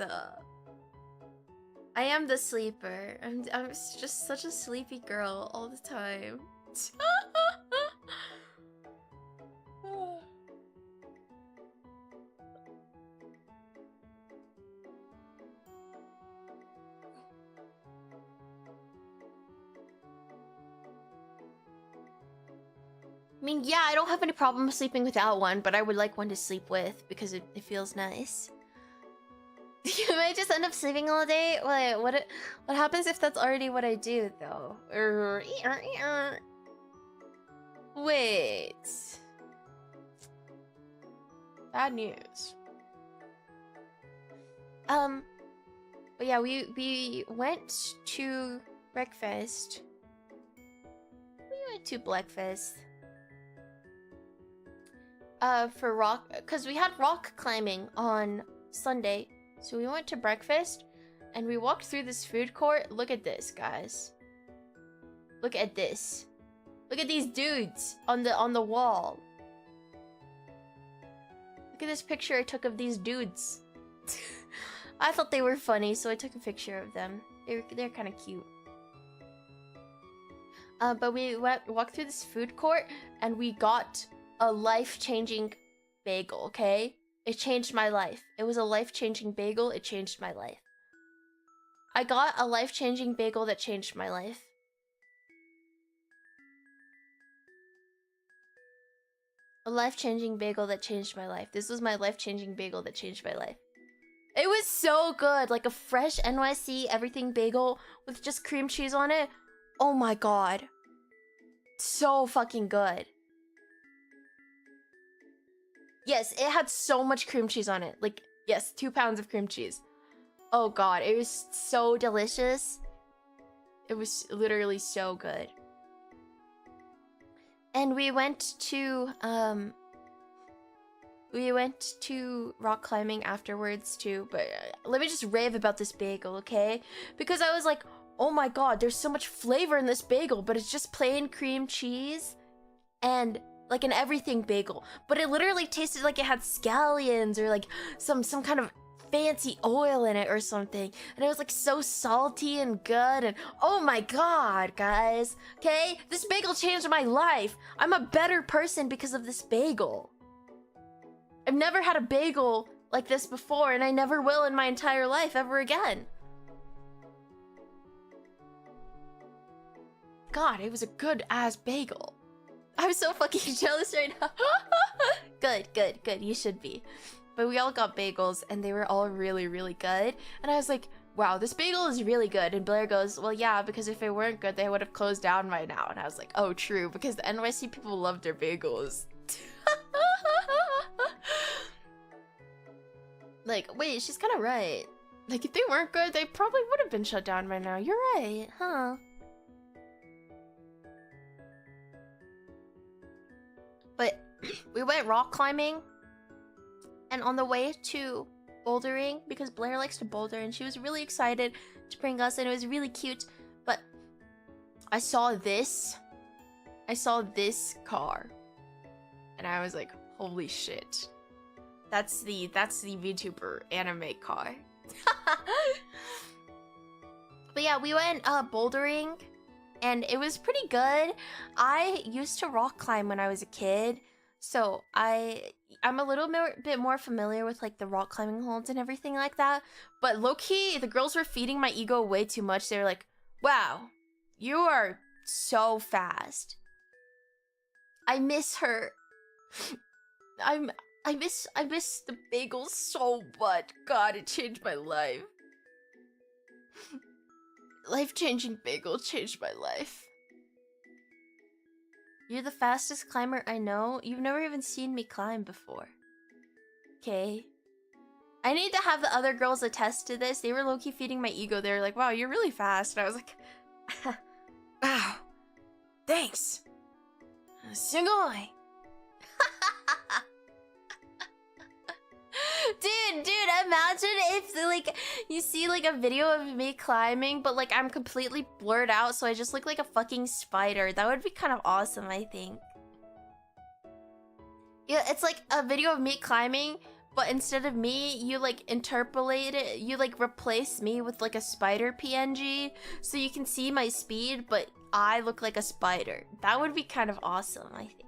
I am the sleeper. I'm just such a sleepy girl all the time. I mean, yeah, I don't have any problem sleeping without one, but I would like one to sleep with because it feels nice. You might just end up sleeping all day. Wait, what happens if that's already what I do, though? Wait. Bad news. But yeah, we went to breakfast. We went to breakfast. For rock, because we had rock climbing on Sunday. So we went to breakfast, and we walked through this food court. Look at this, guys. Look at this. Look at these dudes on the wall. Look at this picture I took of these dudes. I thought they were funny, so I took a picture of them. They're kind of cute. But we walked through this food court, and we got a life-changing bagel, okay? It changed my life. It was a life-changing bagel. It changed my life. I got a life-changing bagel that changed my life. A life-changing bagel that changed my life. This was my life-changing bagel that changed my life. It was so good. Like a fresh ANYC everything bagel with just cream cheese on it. Oh my god. So fucking good. Yes, it had so much cream cheese on it. Like, yes, 2 pounds of cream cheese. Oh god, it was so delicious. It was literally so good. And we went to, We went to rock climbing afterwards too, but let me just rave about this bagel, okay? Because I was like, oh my god, there's so much flavor in this bagel, but it's just plain cream cheese and like an everything bagel. But it literally tasted like it had scallions or like some kind of fancy oil in it or something. And it was like so salty and good, and oh my god, guys. Okay? This bagel changed my life. I'm a better person because of this bagel. I've never had a bagel like this before, and I never will in my entire life ever again. God, it was a good ass bagel. I'm so fucking jealous right now. Good, good, good. You should be. But we all got bagels, and they were all really, really good. And I was like, wow, this bagel is really good. And Blair goes, well, yeah, because if it weren't good, they would have closed down by now. And I was like, oh, true, because the NYC people love their bagels. Like, wait, she's kind of right. Like, if they weren't good, they probably would have been shut down by now. You're right, huh? But we went rock climbing, and on the way to bouldering, because Blair likes to boulder, and she was really excited to bring us, and it was really cute. But I saw this car, and I was like, holy shit. That's the VTuber anime car. But yeah, we went bouldering, and it was pretty good. I used to rock climb when I was a kid, so I'm a little bit more familiar with like the rock climbing holds and everything like that. But low-key, the girls were feeding my ego way too much. They were like, wow, you are so fast. I miss her. I miss the bagels so much. God, it changed my life. Life-changing bagel changed my life. You're the fastest climber I know. You've never even seen me climb before. Okay. I need to have the other girls attest to this. They were low-key feeding my ego. They were like, wow, you're really fast. And I was like, wow, thanks. Sugoi. Dude, imagine if like you see like a video of me climbing, but like I'm completely blurred out, so I just look like a fucking spider. That would be kind of awesome, I think. Yeah, it's like a video of me climbing, but instead of me, you like interpolate it, you like replace me with like a spider PNG, so you can see my speed, but I look like a spider. That would be kind of awesome, I think.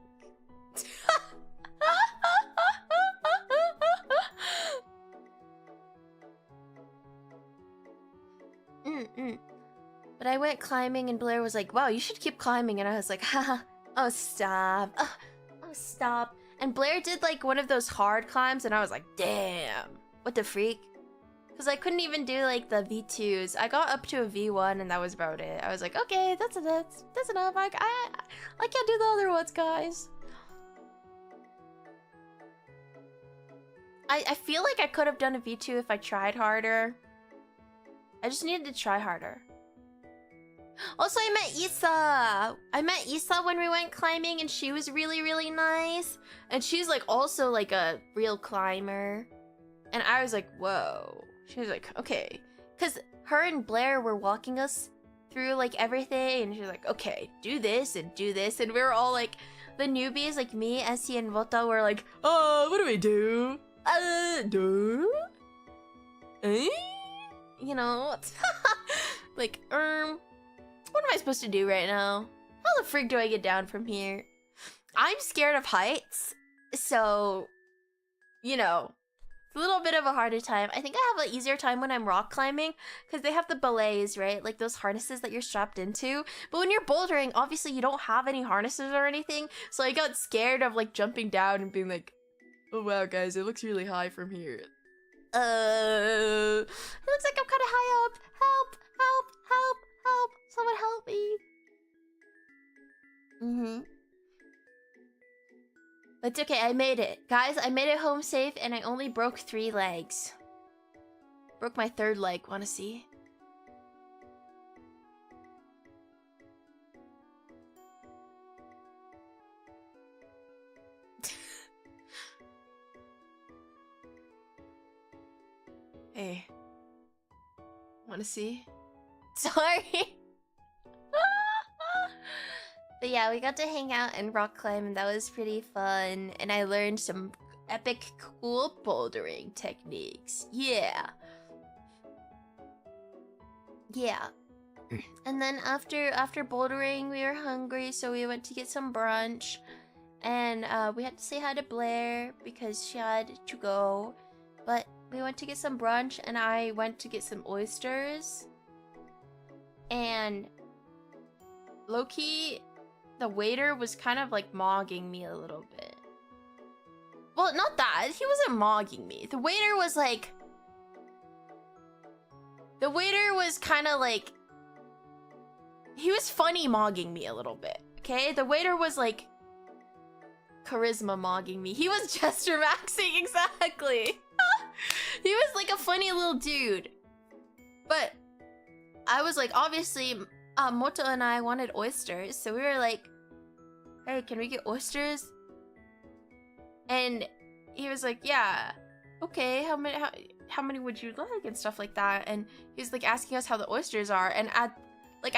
But I went climbing, and Blair was like, wow, you should keep climbing. And I was like, haha, oh, stop. Oh, stop. And Blair did like one of those hard climbs, and I was like, damn, what the freak? Because I couldn't even do like the V2s. I got up to a V1, and that was about it. I was like, okay, that's enough. I can't do the other ones, guys. I feel like I could have done a V2 if I tried harder. I just needed to try harder. Also, I met Issa. I met Issa when we went climbing, and she was really, really nice. And she's like also like a real climber. And I was like, whoa. She was like, okay. Because her and Blair were walking us through like everything. And she was like, okay, do this and do this. And we were all like, the newbies, like me, Essie, and Vota were like, oh, what do we do? Eh? You know? Like, what am I supposed to do right now? How the frig do I get down from here? I'm scared of heights, so, you know, it's a little bit of a harder time. I think I have an easier time when I'm rock climbing, because they have the belays, right? Like those harnesses that you're strapped into. But when you're bouldering, obviously you don't have any harnesses or anything, so I got scared of like jumping down and being like, oh wow guys, it looks really high from here. It looks like I'm kind of high up. Help, help, help, help. Someone help me. But it's okay, I made it. Guys, I made it home safe, and I only broke 3 legs. Broke my 3rd leg, wanna see? Hey. Wanna see? Sorry. But yeah, we got to hang out and rock climb, and that was pretty fun. And I learned some epic, cool bouldering techniques. Yeah. Yeah. And then after bouldering, we were hungry, so we went to get some brunch. And we had to say hi to Blair because she had to go. But we went to get some brunch, and I went to get some oysters. And low-key, the waiter was kind of like mogging me a little bit. Well, not that. He wasn't mogging me. The waiter was like... The waiter was kind of like... He was funny mogging me a little bit, okay? The waiter was like... charisma mogging me. He was gesture maxing, exactly. He was like a funny little dude. But I was like, obviously, Moto and I wanted oysters, so we were like, hey, can we get oysters? And he was like, yeah, okay, how many would you like and stuff like that. And he was like asking us how the oysters are, and I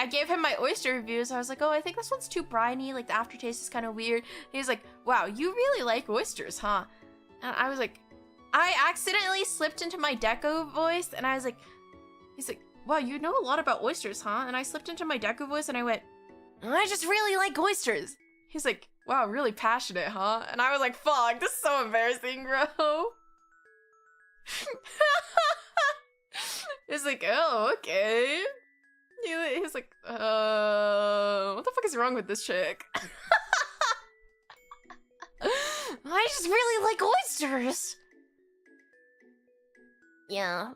gave him my oyster reviews. I was like, oh, I think this one's too briny, like the aftertaste is kind of weird. And he was like, wow, you really like oysters, huh? And I was like, I accidentally slipped into my Deco voice, and I was like, he's like, wow, you know a lot about oysters, huh? And I slipped into my Deco voice, and I went, I just really like oysters. He's like, wow, really passionate, huh? And I was like, fuck, this is so embarrassing, bro. It's like, oh, okay. He's like, what the fuck is wrong with this chick? I just really like oysters. Yeah.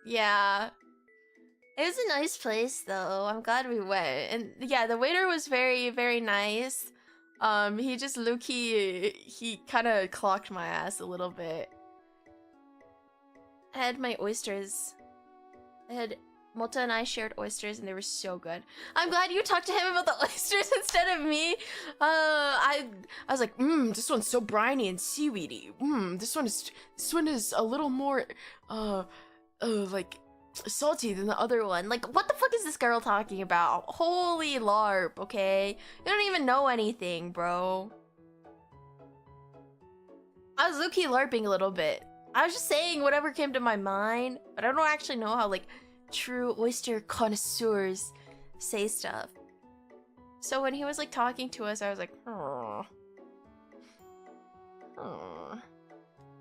Yeah. It was a nice place, though. I'm glad we went. And yeah, the waiter was very, very nice. He just low-key, he kind of clocked my ass a little bit. I had my oysters. Mota and I shared oysters, and they were so good. I'm glad you talked to him about the oysters instead of me. I was like, this one's so briny and seaweedy. This one is a little more, like, salty than the other one. Like, what the fuck is this girl talking about? Holy LARP, okay? You don't even know anything, bro. I was low-key LARPing a little bit. I was just saying whatever came to my mind, but I don't actually know how, like, true oyster connoisseurs say stuff. So when he was, like, talking to us, I was like, oh.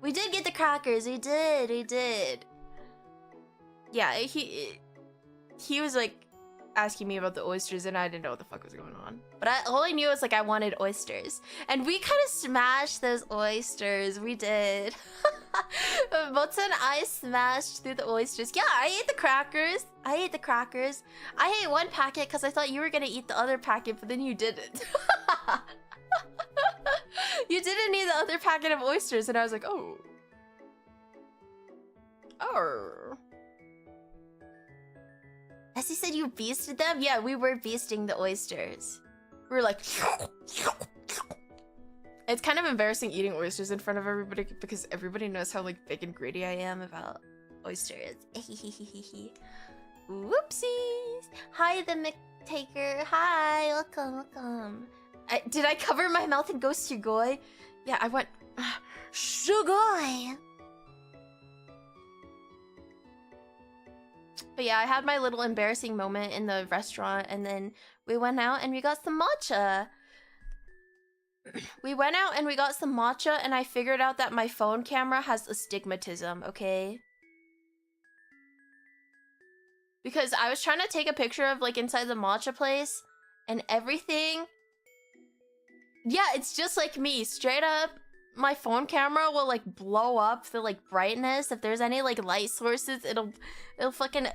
We did get the crackers. We did. Yeah, he was like asking me about the oysters, and I didn't know what the fuck was going on. But all I knew was like I wanted oysters, and we kind of smashed those oysters. We did. Motsu and I smashed through the oysters. Yeah, I ate the crackers. I ate one packet because I thought you were gonna eat the other packet, but then you didn't. You didn't eat the other packet of oysters, and I was like, oh. As he said, you beasted them? Yeah, we were beasting the oysters. We were like... It's kind of embarrassing eating oysters in front of everybody because everybody knows how, like, big and greedy I am about oysters. Whoopsies! Hi, the McTaker. Hi, welcome. Did I cover my mouth and go sugoi? Yeah, I went... Sugoi! But yeah, I had my little embarrassing moment in the restaurant, and then we went out and we got some matcha. And I figured out that my phone camera has astigmatism, okay? Because I was trying to take a picture of, like, inside the matcha place, and everything... Yeah, it's just like me, straight up. My phone camera will, like, blow up the, like, brightness. If there's any, like, light sources, it'll fucking,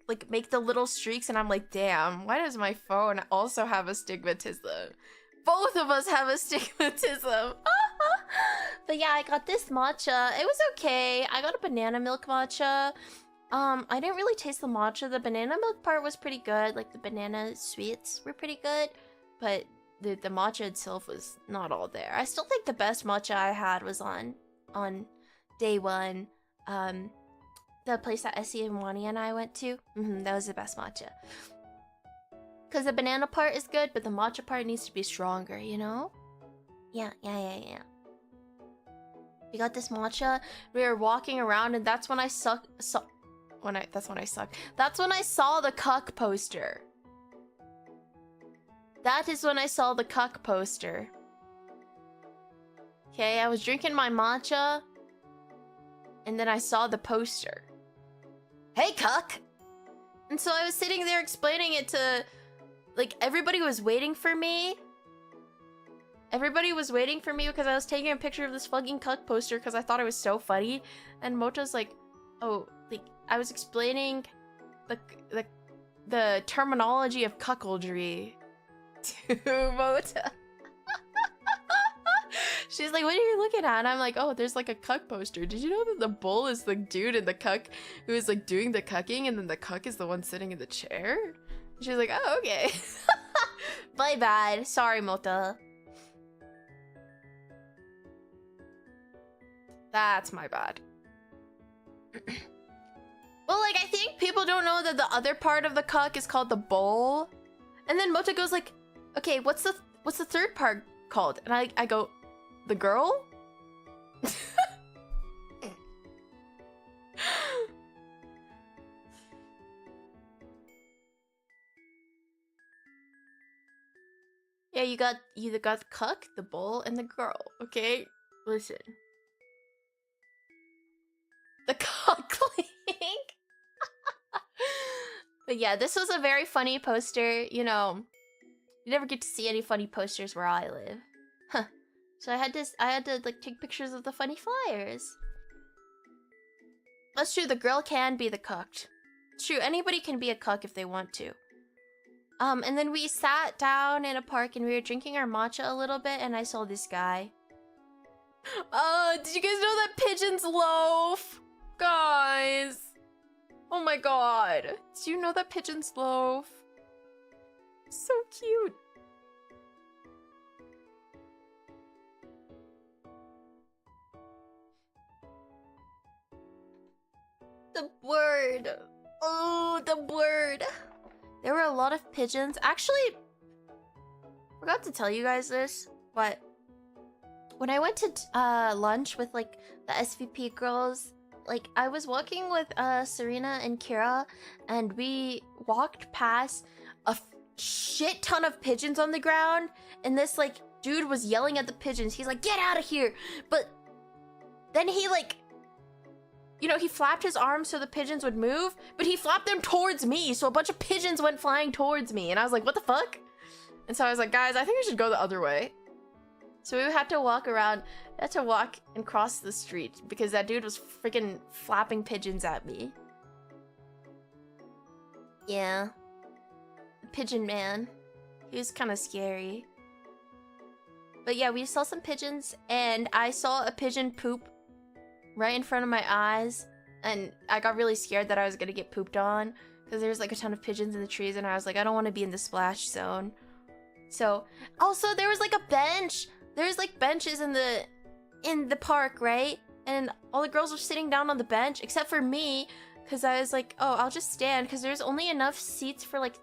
like, make the little streaks, and I'm like, damn, why does my phone also have astigmatism? Both of us have astigmatism. But yeah, I got this matcha. It was okay. I got a banana milk matcha. I didn't really taste the matcha. The banana milk part was pretty good. Like, the banana sweets were pretty good. But the matcha itself was not all there. I still think the best matcha I had was on day one. the place that Essie and Wani and I went to. That was the best matcha. Because the banana part is good, but the matcha part needs to be stronger, you know? Yeah. We got this matcha. We were walking around, and that's when I saw the cuck poster. That is when I saw the cuck poster. Okay, I was drinking my matcha, and then I saw the poster. Hey, cuck! And so I was sitting there explaining it to, like, everybody was waiting for me. Everybody was waiting for me because I was taking a picture of this fucking cuck poster because I thought it was so funny. And Moto's like, oh, like, I was explaining the terminology of cuckoldry to Mota. She's like, what are you looking at? And I'm like, oh, there's like a cuck poster. Did you know that the bull is the dude and the cuck who is like doing the cucking, and then the cuck is the one sitting in the chair? And she's like, oh, okay. My bad. Sorry, Mota. That's my bad. Well, like, I think people don't know that the other part of the cuck is called the bull. And then Mota goes like, okay, what's the third part called? And I go, the girl? Yeah, you got the cuck, the bull, and the girl, okay? Listen. The cuckling. But yeah, this was a very funny poster. You know, you never get to see any funny posters where I live. Huh. So I had to like take pictures of the funny flyers. That's true, the girl can be the cucked. It's true, anybody can be a cuck if they want to. And then we sat down in a park and we were drinking our matcha a little bit, and I saw this guy. Did you guys know that pigeons loaf? Guys. Oh my god. Did you know that pigeons loaf? So cute. The bird. Oh, the bird. There were a lot of pigeons. Actually, forgot to tell you guys this, but when I went to lunch with like the SVP girls, like I was walking with Serena and Kira, and we walked past a shit ton of pigeons on the ground, and this like dude was yelling at the pigeons. He's like, get out of here. But then he like, you know, he flapped his arms so the pigeons would move, but he flapped them towards me, so a bunch of pigeons went flying towards me, and I was like, what the fuck? And so I was like, guys, I think we should go the other way. So we had to walk around, and cross the street because that dude was freaking flapping pigeons at me. Yeah. The pigeon man. He was kind of scary. But yeah, we saw some pigeons, and I saw a pigeon poop right in front of my eyes, and I got really scared that I was gonna get pooped on because there's like a ton of pigeons in the trees, and I was like, I don't want to be in the splash zone. So, also there was like a bench. There's like benches in the park, right? And all the girls were sitting down on the bench except for me, because I was like, oh, I'll just stand because there's only enough seats for like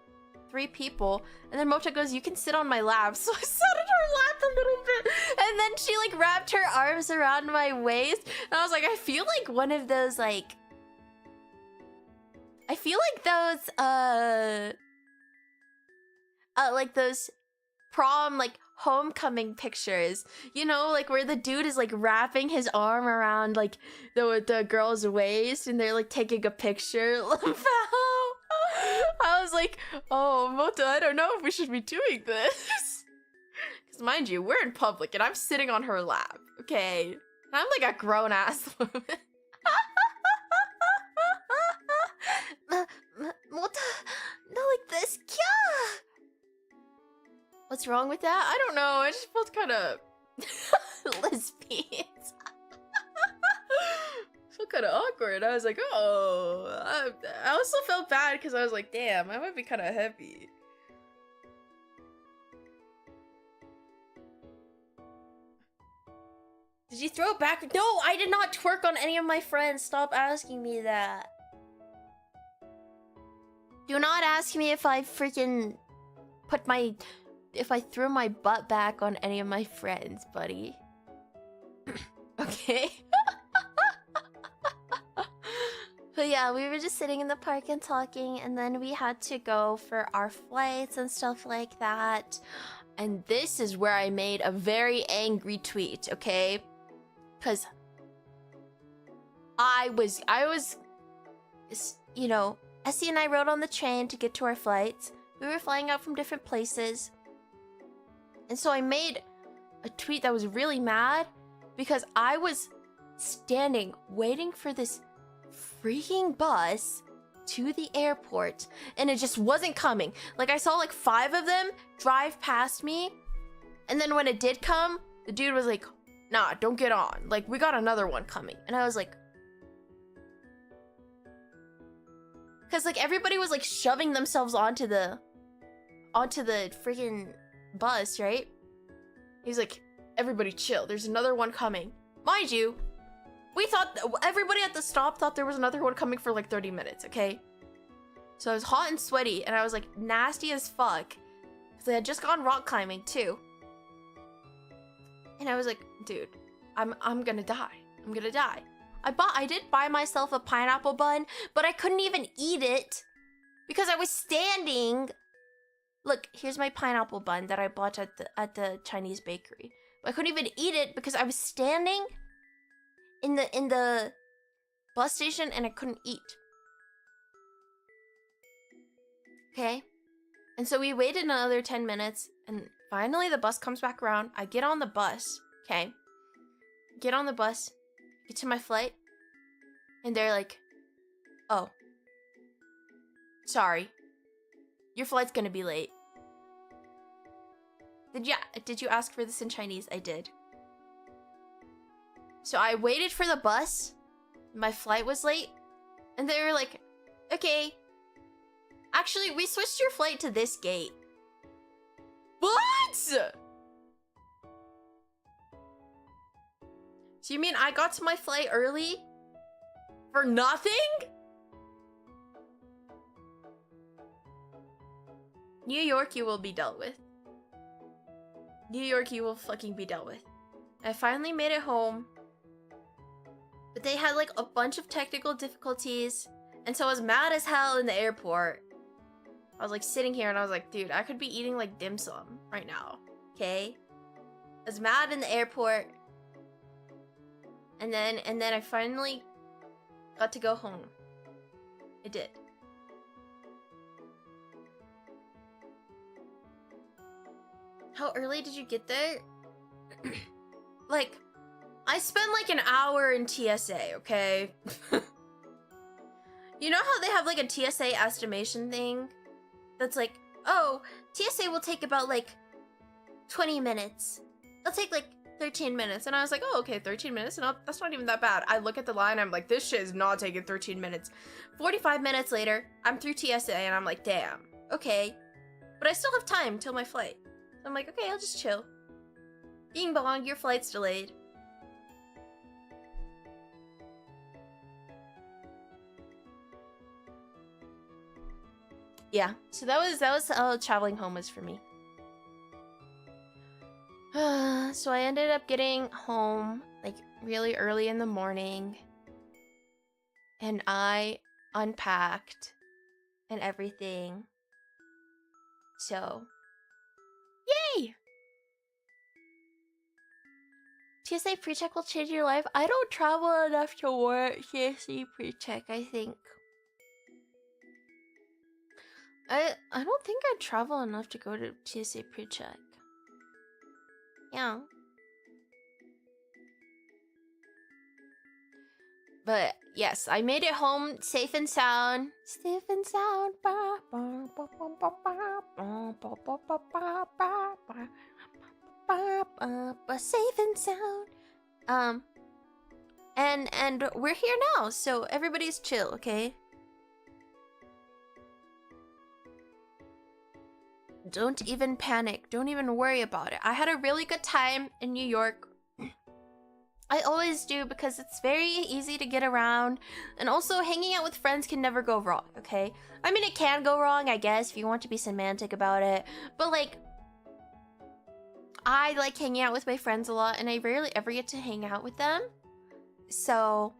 3 people. And then Mocha goes, you can sit on my lap. So I sat on her lap a little bit, and then she like wrapped her arms around my waist, and I was like, I feel like one of those like, I feel like those prom like homecoming pictures, you know, like where the dude is like wrapping his arm around like the girl's waist, and they're like taking a picture. I was like, oh, Mota, I don't know if we should be doing this. Because mind you, we're in public and I'm sitting on her lap, okay? And I'm like a grown-ass woman. Mota, not like this, kya? What's wrong with that? I don't know, I just felt kind of lesbians. Felt kind of awkward. I was like, oh, I also felt bad because I was like, damn, I might be kind of heavy. Did you throw it back? No, I did not twerk on any of my friends. Stop asking me that. Do not ask me if I freaking if I threw my butt back on any of my friends, buddy. Okay. But yeah, we were just sitting in the park and talking, and then we had to go for our flights and stuff like that. And this is where I made a very angry tweet, okay? Because I was, you know, Essie and I rode on the train to get to our flights. We were flying out from different places. And so I made a tweet that was really mad because I was standing waiting for this freaking bus to the airport and it just wasn't coming. Like, I saw like 5 of them drive past me, and then when it did come, the dude was like, nah, don't get on, like, we got another one coming. And I was like, because like everybody was like shoving themselves onto the freaking bus, right? He's like, everybody chill, there's another one coming. Mind you, we thought, everybody at the stop thought there was another one coming for like 30 minutes, okay? So I was hot and sweaty, and I was like nasty as fuck, because I had just gone rock climbing too. And I was like, dude, I'm gonna die. I'm gonna die. I did buy myself a pineapple bun, but I couldn't even eat it because I was standing. Look, here's my pineapple bun that I bought at the Chinese bakery. But I couldn't even eat it because I was standing in the bus station and I couldn't eat. Okay? And so we waited another 10 minutes, and finally the bus comes back around. I get on the bus, okay? Get on the bus, get to my flight, and they're like, oh, sorry, your flight's gonna be late. Did you ask for this in Chinese? I did. So I waited for the bus, my flight was late, and they were like, okay, actually, we switched your flight to this gate. What? So you mean I got to my flight early for nothing? New York, you will be dealt with. New York, you will fucking be dealt with. I finally made it home, but they had like a bunch of technical difficulties, and so I was mad as hell in the airport. I was like sitting here and I was like, dude, I could be eating like dim sum right now, okay? I was mad in the airport, and then I finally got to go home. I did. How early did you get there? Like, I spent like an hour in TSA, okay? You know how they have like a TSA estimation thing? That's like, oh, TSA will take about like 20 minutes. It'll take like 13 minutes. And I was like, oh, okay, 13 minutes? And that's not even that bad. I look at the line, I'm like, this shit is not taking 13 minutes. 45 minutes later, I'm through TSA and I'm like, damn, okay. But I still have time till my flight. So I'm like, okay, I'll just chill. Bing bong, your flight's delayed. Yeah, so that was how traveling home was for me. So I ended up getting home like really early in the morning, and I unpacked and everything. So, yay! TSA pre-check will change your life. I don't travel enough to warrant TSA pre-check, I think. I don't think I travel enough to go to TSA pre-check. Yeah. But yes, I made it home safe and sound. Safe and sound. Safe and sound. And we're here now, so everybody's chill, okay? Don't even panic. Don't even worry about it. I had a really good time in New York. I always do because it's very easy to get around, and also hanging out with friends can never go wrong, okay? I mean, it can go wrong, I guess, if you want to be semantic about it, but like, I like hanging out with my friends a lot, and I rarely ever get to hang out with them. So,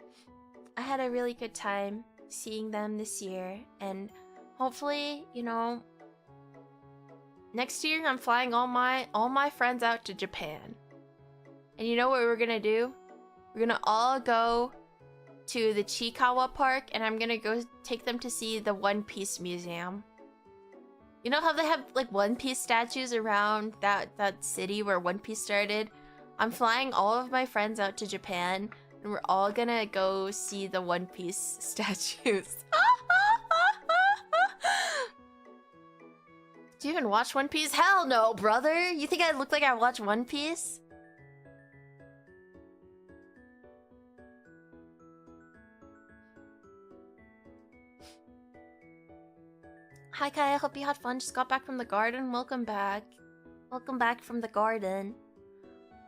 I had a really good time seeing them this year, and hopefully, you know, next year I'm flying all my friends out to Japan. And you know what we're gonna do? We're gonna all go to the Chikawa Park, and I'm gonna go take them to see the One Piece Museum. You know how they have like One Piece statues around that city where One Piece started? I'm flying all of my friends out to Japan, and we're all gonna go see the One Piece statues. Do you even watch One Piece? Hell no, brother! You think I look like I watch One Piece? Hi Kai, I hope you had fun. Just got back from the garden. Welcome back. Welcome back from the garden.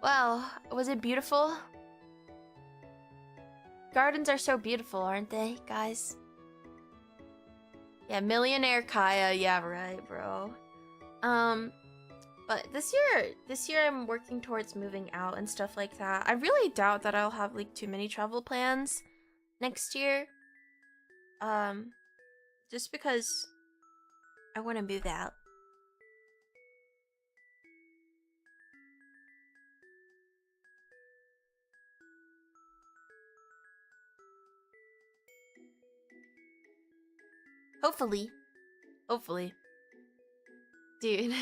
Wow, was it beautiful? Gardens are so beautiful, aren't they, guys? Yeah, millionaire Kaya. Yeah, right, bro. But this year I'm working towards moving out and stuff like that. I really doubt that I'll have like too many travel plans next year. Just because I want to move out. Hopefully. Hopefully. Dude.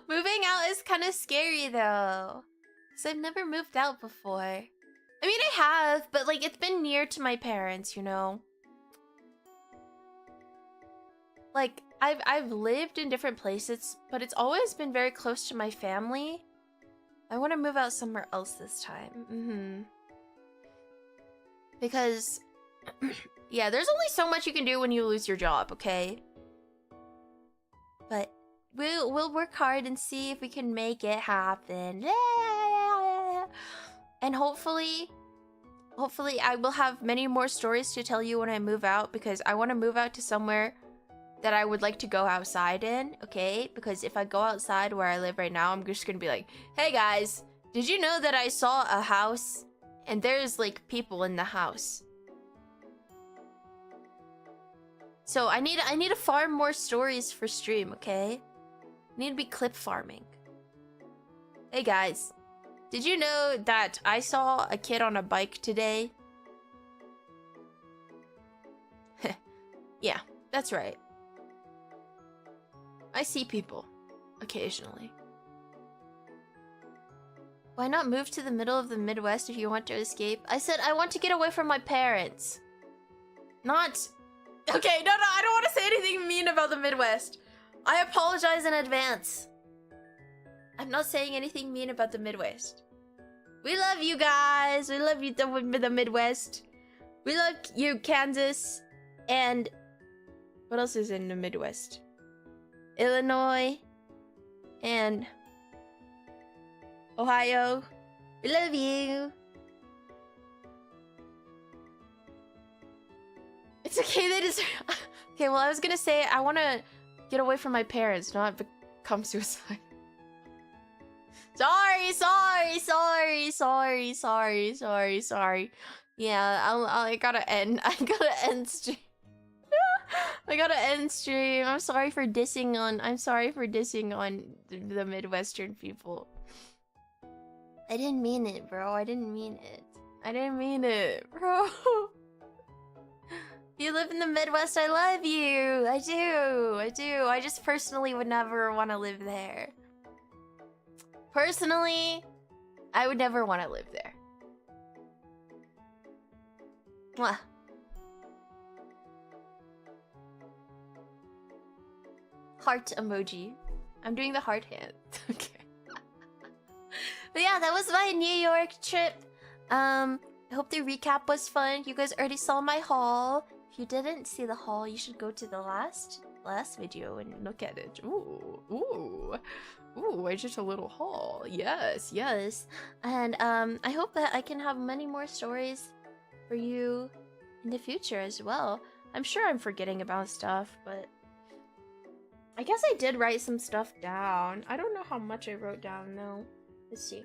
Moving out is kind of scary though. Because I've never moved out before. I mean, I have, but like it's been near to my parents, you know? Like, I've lived in different places, but it's always been very close to my family. I want to move out somewhere else this time. Because, yeah, there's only so much you can do when you lose your job, okay? But we'll work hard and see if we can make it happen. And hopefully I will have many more stories to tell you when I move out, because I want to move out to somewhere that I would like to go outside in, okay? Because if I go outside where I live right now, I'm just gonna be like, hey guys, did you know that I saw a house and there's like people in the house? So I need to farm more stories for stream, okay? I need to be clip farming. Hey guys, did you know that I saw a kid on a bike today? Yeah, that's right. I see people occasionally. Why not move to the middle of the Midwest if you want to escape? I said I want to get away from my parents. Not... Okay, no, I don't want to say anything mean about the Midwest. I apologize in advance. I'm not saying anything mean about the Midwest. We love you guys. We love you, the Midwest. We love you, Kansas. And... what else is in the Midwest? Illinois. And... Ohio. We love you. It's okay, they deserve... Okay, well, I was gonna say I want to get away from my parents, not become suicide. Sorry. Yeah, I gotta end. I gotta end stream. I gotta end stream. I'm sorry for dissing on the Midwestern people. I didn't mean it, bro. I didn't mean it, bro. You live in the Midwest, I love you. I do. I just personally would never want to live there. Personally, I would never want to live there. Mwah. Heart emoji. I'm doing the heart hand. Okay. But yeah, that was my New York trip. I hope the recap was fun. You guys already saw my haul. If you didn't see the haul, you should go to the last video and look at it. Ooh. Ooh, I just a little haul. Yes, yes. And I hope that I can have many more stories for you in the future as well. I'm sure I'm forgetting about stuff, but I guess I did write some stuff down. I don't know how much I wrote down though. Let's see.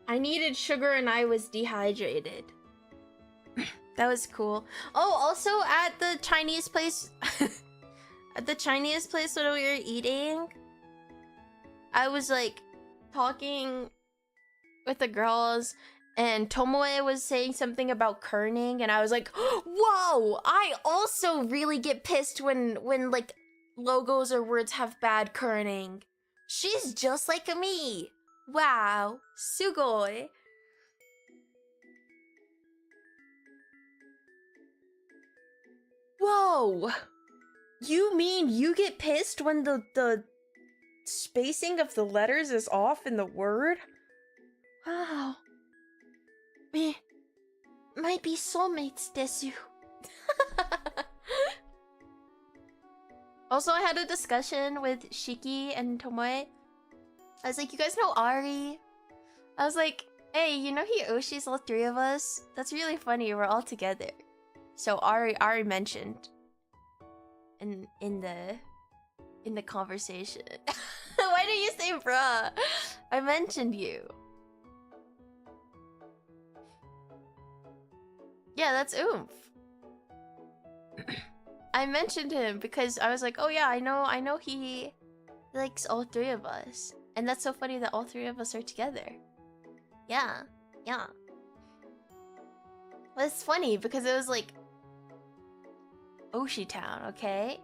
I needed sugar and I was dehydrated. That was cool. Oh, also at the Chinese place, at the Chinese place when we were eating, I was like talking with the girls and Tomoe was saying something about kerning and I was like, whoa, I also really get pissed when like logos or words have bad kerning. She's just like me. Wow, sugoi. Whoa! You mean you get pissed when the spacing of the letters is off in the word? Wow. We might be soulmates, desu. Also, I had a discussion with Shiki and Tomoe. I was like, you guys know Ari? I was like, hey, you know he Oshis all three of us? That's really funny, we're all together. So Ari mentioned in the conversation. Why did you say bruh? I mentioned you. Yeah, that's Oomph. I mentioned him because I was like, oh yeah, I know he likes all three of us. And that's so funny that all three of us are together. Yeah, yeah. Well, it's funny because it was like Oshi Town, okay?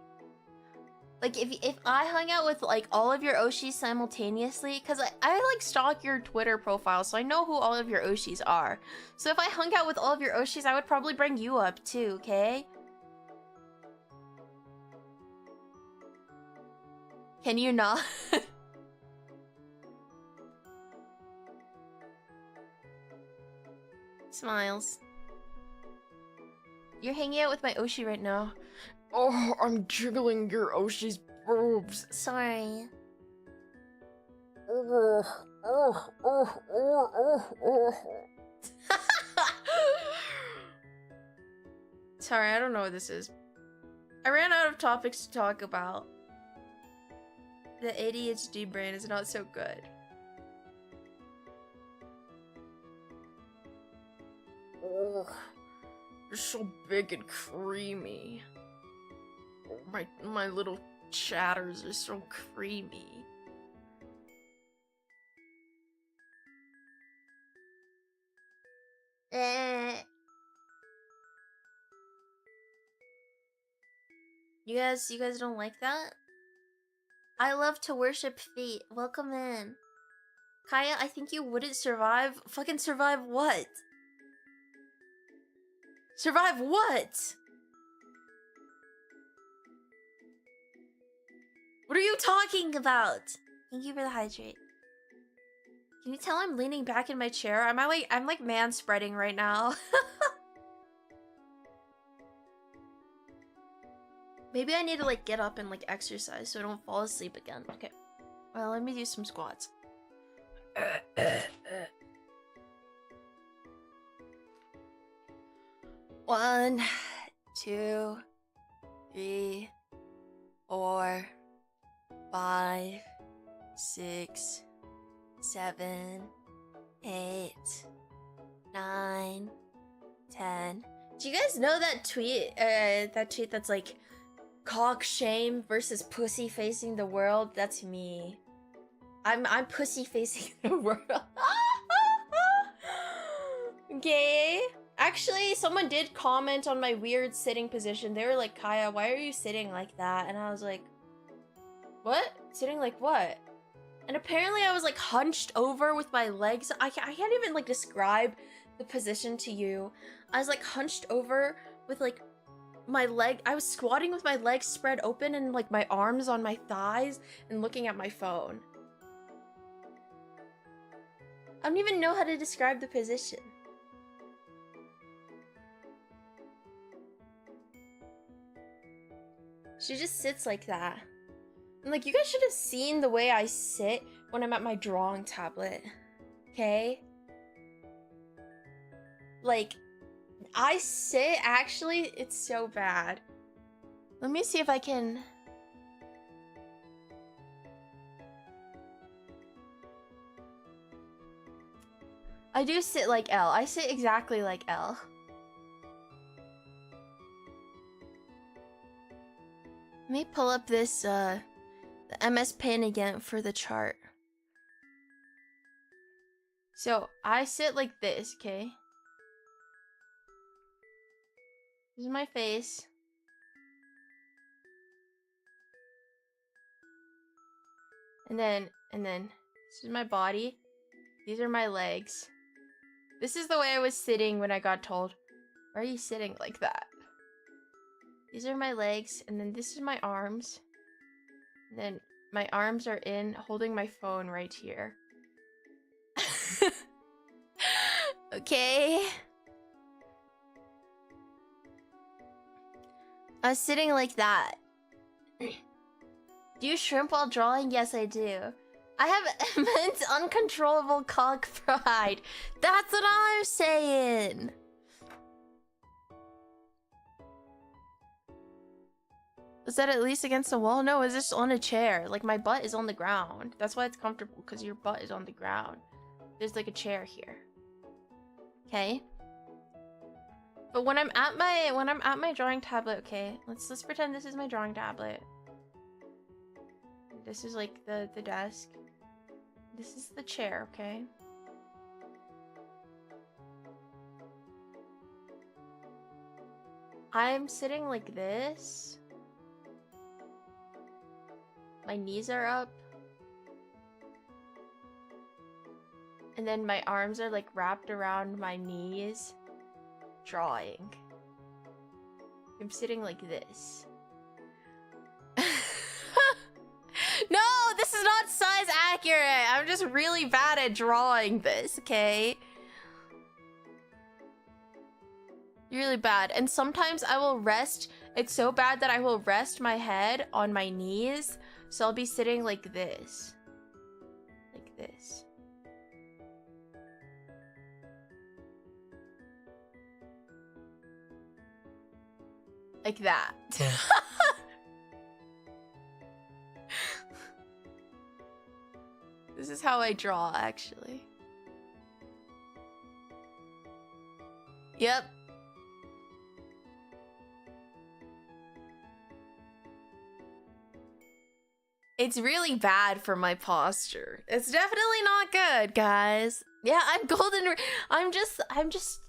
Like if I hung out with like all of your Oshis simultaneously, because I like stalk your Twitter profile, so I know who all of your Oshis are. So if I hung out with all of your Oshis, I would probably bring you up too, okay? Can you not? Smiles. You're hanging out with my Oshi right now. Oh, I'm jiggling your Oshi's boobs. Sorry. Sorry, I don't know what this is. I ran out of topics to talk about. The ADHD brain is not so good. Oh, you're so big and creamy. My little chatters are so creamy. You guys don't like that? I love to worship feet. Welcome in. Kaya, I think you wouldn't survive. Fucking survive what? Survive what? What are you talking about? Thank you for the hydrate. Can you tell I'm leaning back in my chair? I'm like man spreading right now. Maybe I need to like get up and like exercise so I don't fall asleep again. Okay. Well, let me do some squats. 1, 2, 3, 4, 5, 6, 7, 8, 9, 10. Do you guys know that tweet? That tweet that's like, cock shame versus pussy facing the world? That's me. I'm pussy facing the world. Okay. Actually, someone did comment on my weird sitting position. They were like, Kaya, why are you sitting like that? And I was like, what? Sitting like what? And apparently I was like hunched over with my legs. I can't even like describe the position to you. I was like hunched over with like I was squatting with my legs spread open and like my arms on my thighs and looking at my phone. I don't even know how to describe the position. She just sits like that. And like, you guys should have seen the way I sit when I'm at my drawing tablet. Okay? Like, I sit, actually, it's so bad. Let me see if I can... I do sit like L. I sit exactly like L. Let me pull up this, the MS Paint again for the chart. So, I sit like this, okay? This is my face. And then, this is my body. These are my legs. This is the way I was sitting when I got told, why are you sitting like that? These are my legs, and then this is my arms. And then my arms are in, holding my phone right here. Okay. I was sitting like that. Do you shrimp while drawing? Yes, I do. I have immense uncontrollable cock pride. That's what I'm saying. Was that at least against the wall? No, it's just on a chair. Like, my butt is on the ground. That's why it's comfortable, because your butt is on the ground. There's like a chair here. Okay? But when I'm at my drawing tablet, okay, let's pretend this is my drawing tablet. This is like the desk. This is the chair, okay? I'm sitting like this. My knees are up. And then my arms are like wrapped around my knees. Drawing. I'm sitting like this. No, this is not size accurate. I'm just really bad at drawing this, okay? Really bad. And sometimes I will rest. It's so bad that I will rest my head on my knees. So I'll be sitting like this. Like this. Like that. This is how I draw, actually. Yep. It's really bad for my posture. It's definitely not good, guys. Yeah, I'm just,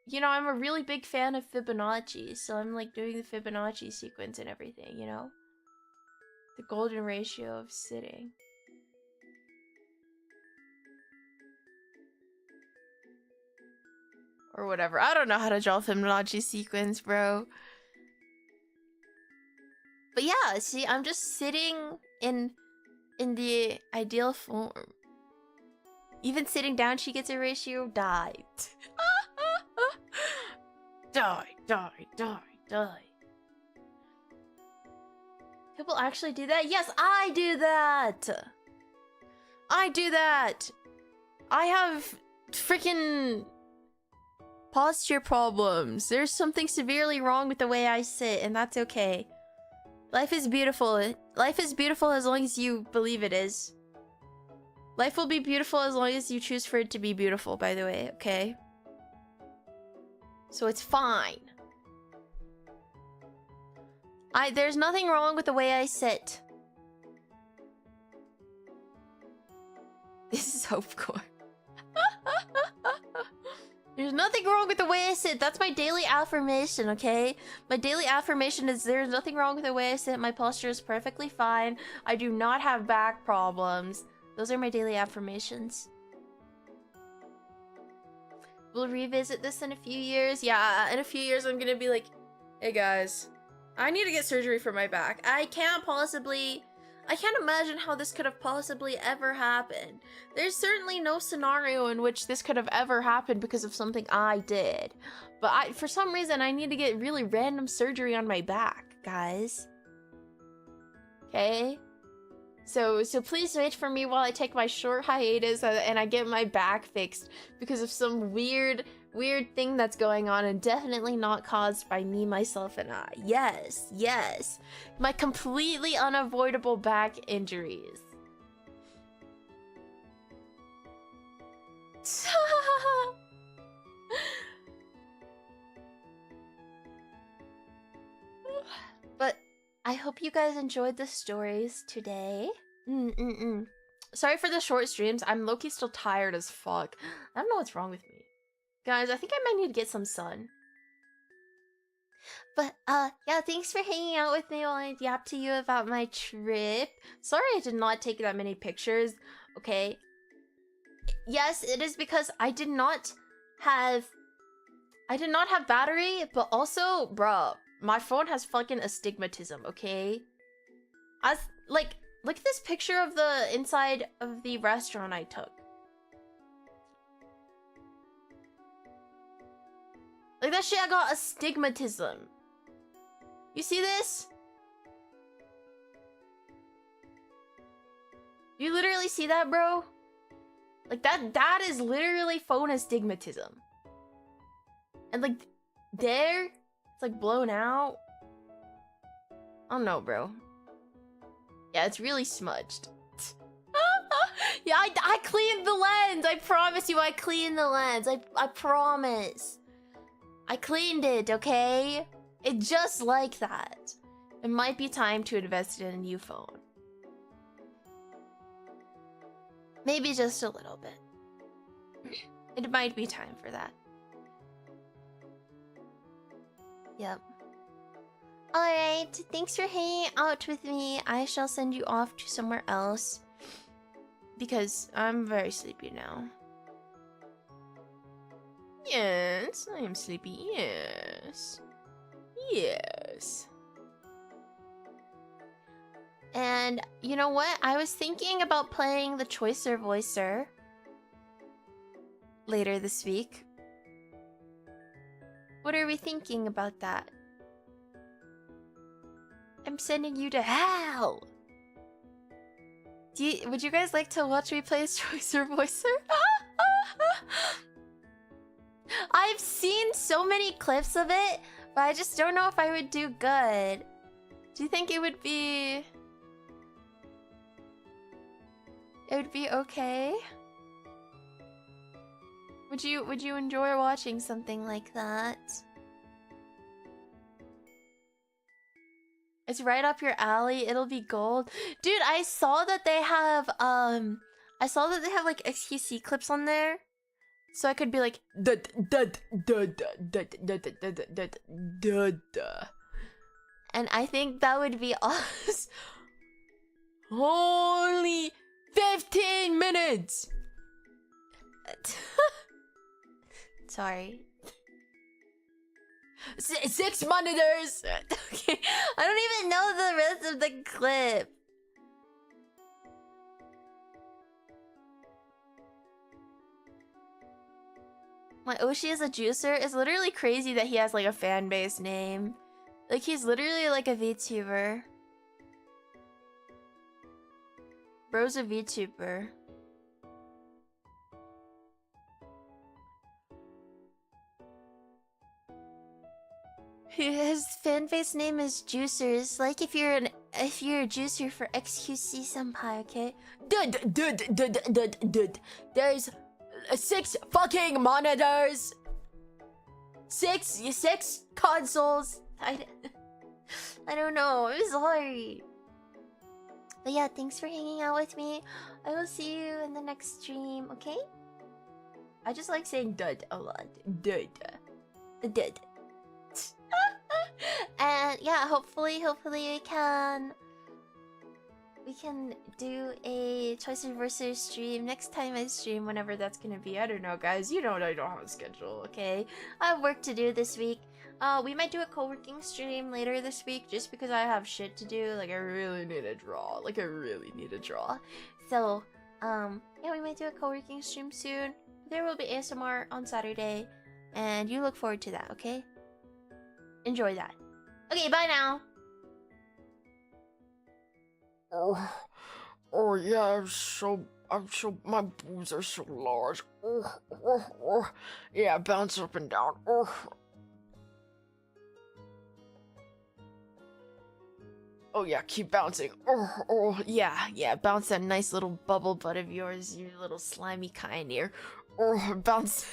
you know, I'm a really big fan of Fibonacci, so I'm like doing the Fibonacci sequence and everything, you know? The golden ratio of sitting. Or whatever. I don't know how to draw Fibonacci sequence, bro. But yeah, see, I'm just sitting in the ideal form. Even sitting down, she gets a ratio. Die. Die, die, die, die. People actually do that? Yes, I do that! I do that! I have freaking posture problems. There's something severely wrong with the way I sit, and that's okay. Life is beautiful. Life is beautiful as long as you believe it is. Life will be beautiful as long as you choose for it to be beautiful, by the way, okay? So it's fine. There's nothing wrong with the way I sit. This is Hopecore. There's nothing wrong with the way I sit. That's my daily affirmation, okay? My daily affirmation is there's nothing wrong with the way I sit. My posture is perfectly fine. I do not have back problems. Those are my daily affirmations. We'll revisit this in a few years. Yeah, in a few years I'm gonna be like, Hey guys, I need to get surgery for my back. I can't imagine how this could have possibly ever happened. There's certainly no scenario in which this could have ever happened because of something I did. But for some reason, I need to get really random surgery on my back, guys. Okay? So please wait for me while I take my short hiatus and I get my back fixed because of some weird thing that's going on, and definitely not caused by me, myself, and I. Yes. My completely unavoidable back injuries. But I hope you guys enjoyed the stories today. Sorry for the short streams. I'm low-key still tired as fuck. I don't know what's wrong with me. Guys, I think I might need to get some sun. But, yeah, thanks for hanging out with me while I yap to you about my trip. Sorry I did not take that many pictures, okay? Yes, it is because I did not have battery, but also, bruh, my phone has fucking astigmatism, okay? Look at this picture of the inside of the restaurant I took. Like, that shit, I got astigmatism. You see this? You literally see that, bro? Like, that is literally phone astigmatism. And, like, there, it's, like, blown out. I don't know, bro. Yeah, it's really smudged. Yeah, I cleaned the lens. I promise you, I cleaned the lens. I promise. I cleaned it, okay? It just like that. It might be time to invest in a new phone. Maybe just a little bit. It might be time for that. Yep. Alright, thanks for hanging out with me. I shall send you off to somewhere else. Because I'm very sleepy now. Yes, I am sleepy, yes. Yes. And you know what? I was thinking about playing the Choicer Voicer later this week. What are we thinking about that? I'm sending you to hell! Would you guys like to watch me play as Choicer Voicer? I've seen so many clips of it, but I just don't know if I would do good. Do you think it would be... It would be okay? Would you enjoy watching something like that? It's right up your alley. It'll be gold. Dude, I saw that they have like XQC clips on there. So I could be like and I think that would be us. Only 15 minutes. Sorry. 6 monitors. Okay. I don't even know the rest of the clip. My Oshi is a juicer. It's literally crazy that he has like a fan base name. Like he's literally like a VTuber. Bro's a VTuber. His fan base name is Juicers. Like if you're a juicer for XQC Senpai, okay? There's 6 fucking monitors. 6 consoles. I don't know. I'm sorry. But yeah, thanks for hanging out with me. I will see you in the next stream, okay? I just like saying dud a lot. Dud. And yeah, hopefully we can do a Choice Anniversary stream next time I stream, whenever that's gonna be. I don't know, guys. You know I don't have a schedule, okay? I have work to do this week. We might do a co-working stream later this week just because I have shit to do. Like, I really need to draw. So, yeah, we might do a co-working stream soon. There will be ASMR on Saturday, and you look forward to that, okay? Enjoy that. Okay, bye now. Oh yeah, my boobs are so large. Yeah, bounce up and down. Oh yeah, keep bouncing. Yeah, bounce that nice little bubble butt of yours, you little slimy kind here. Bounce.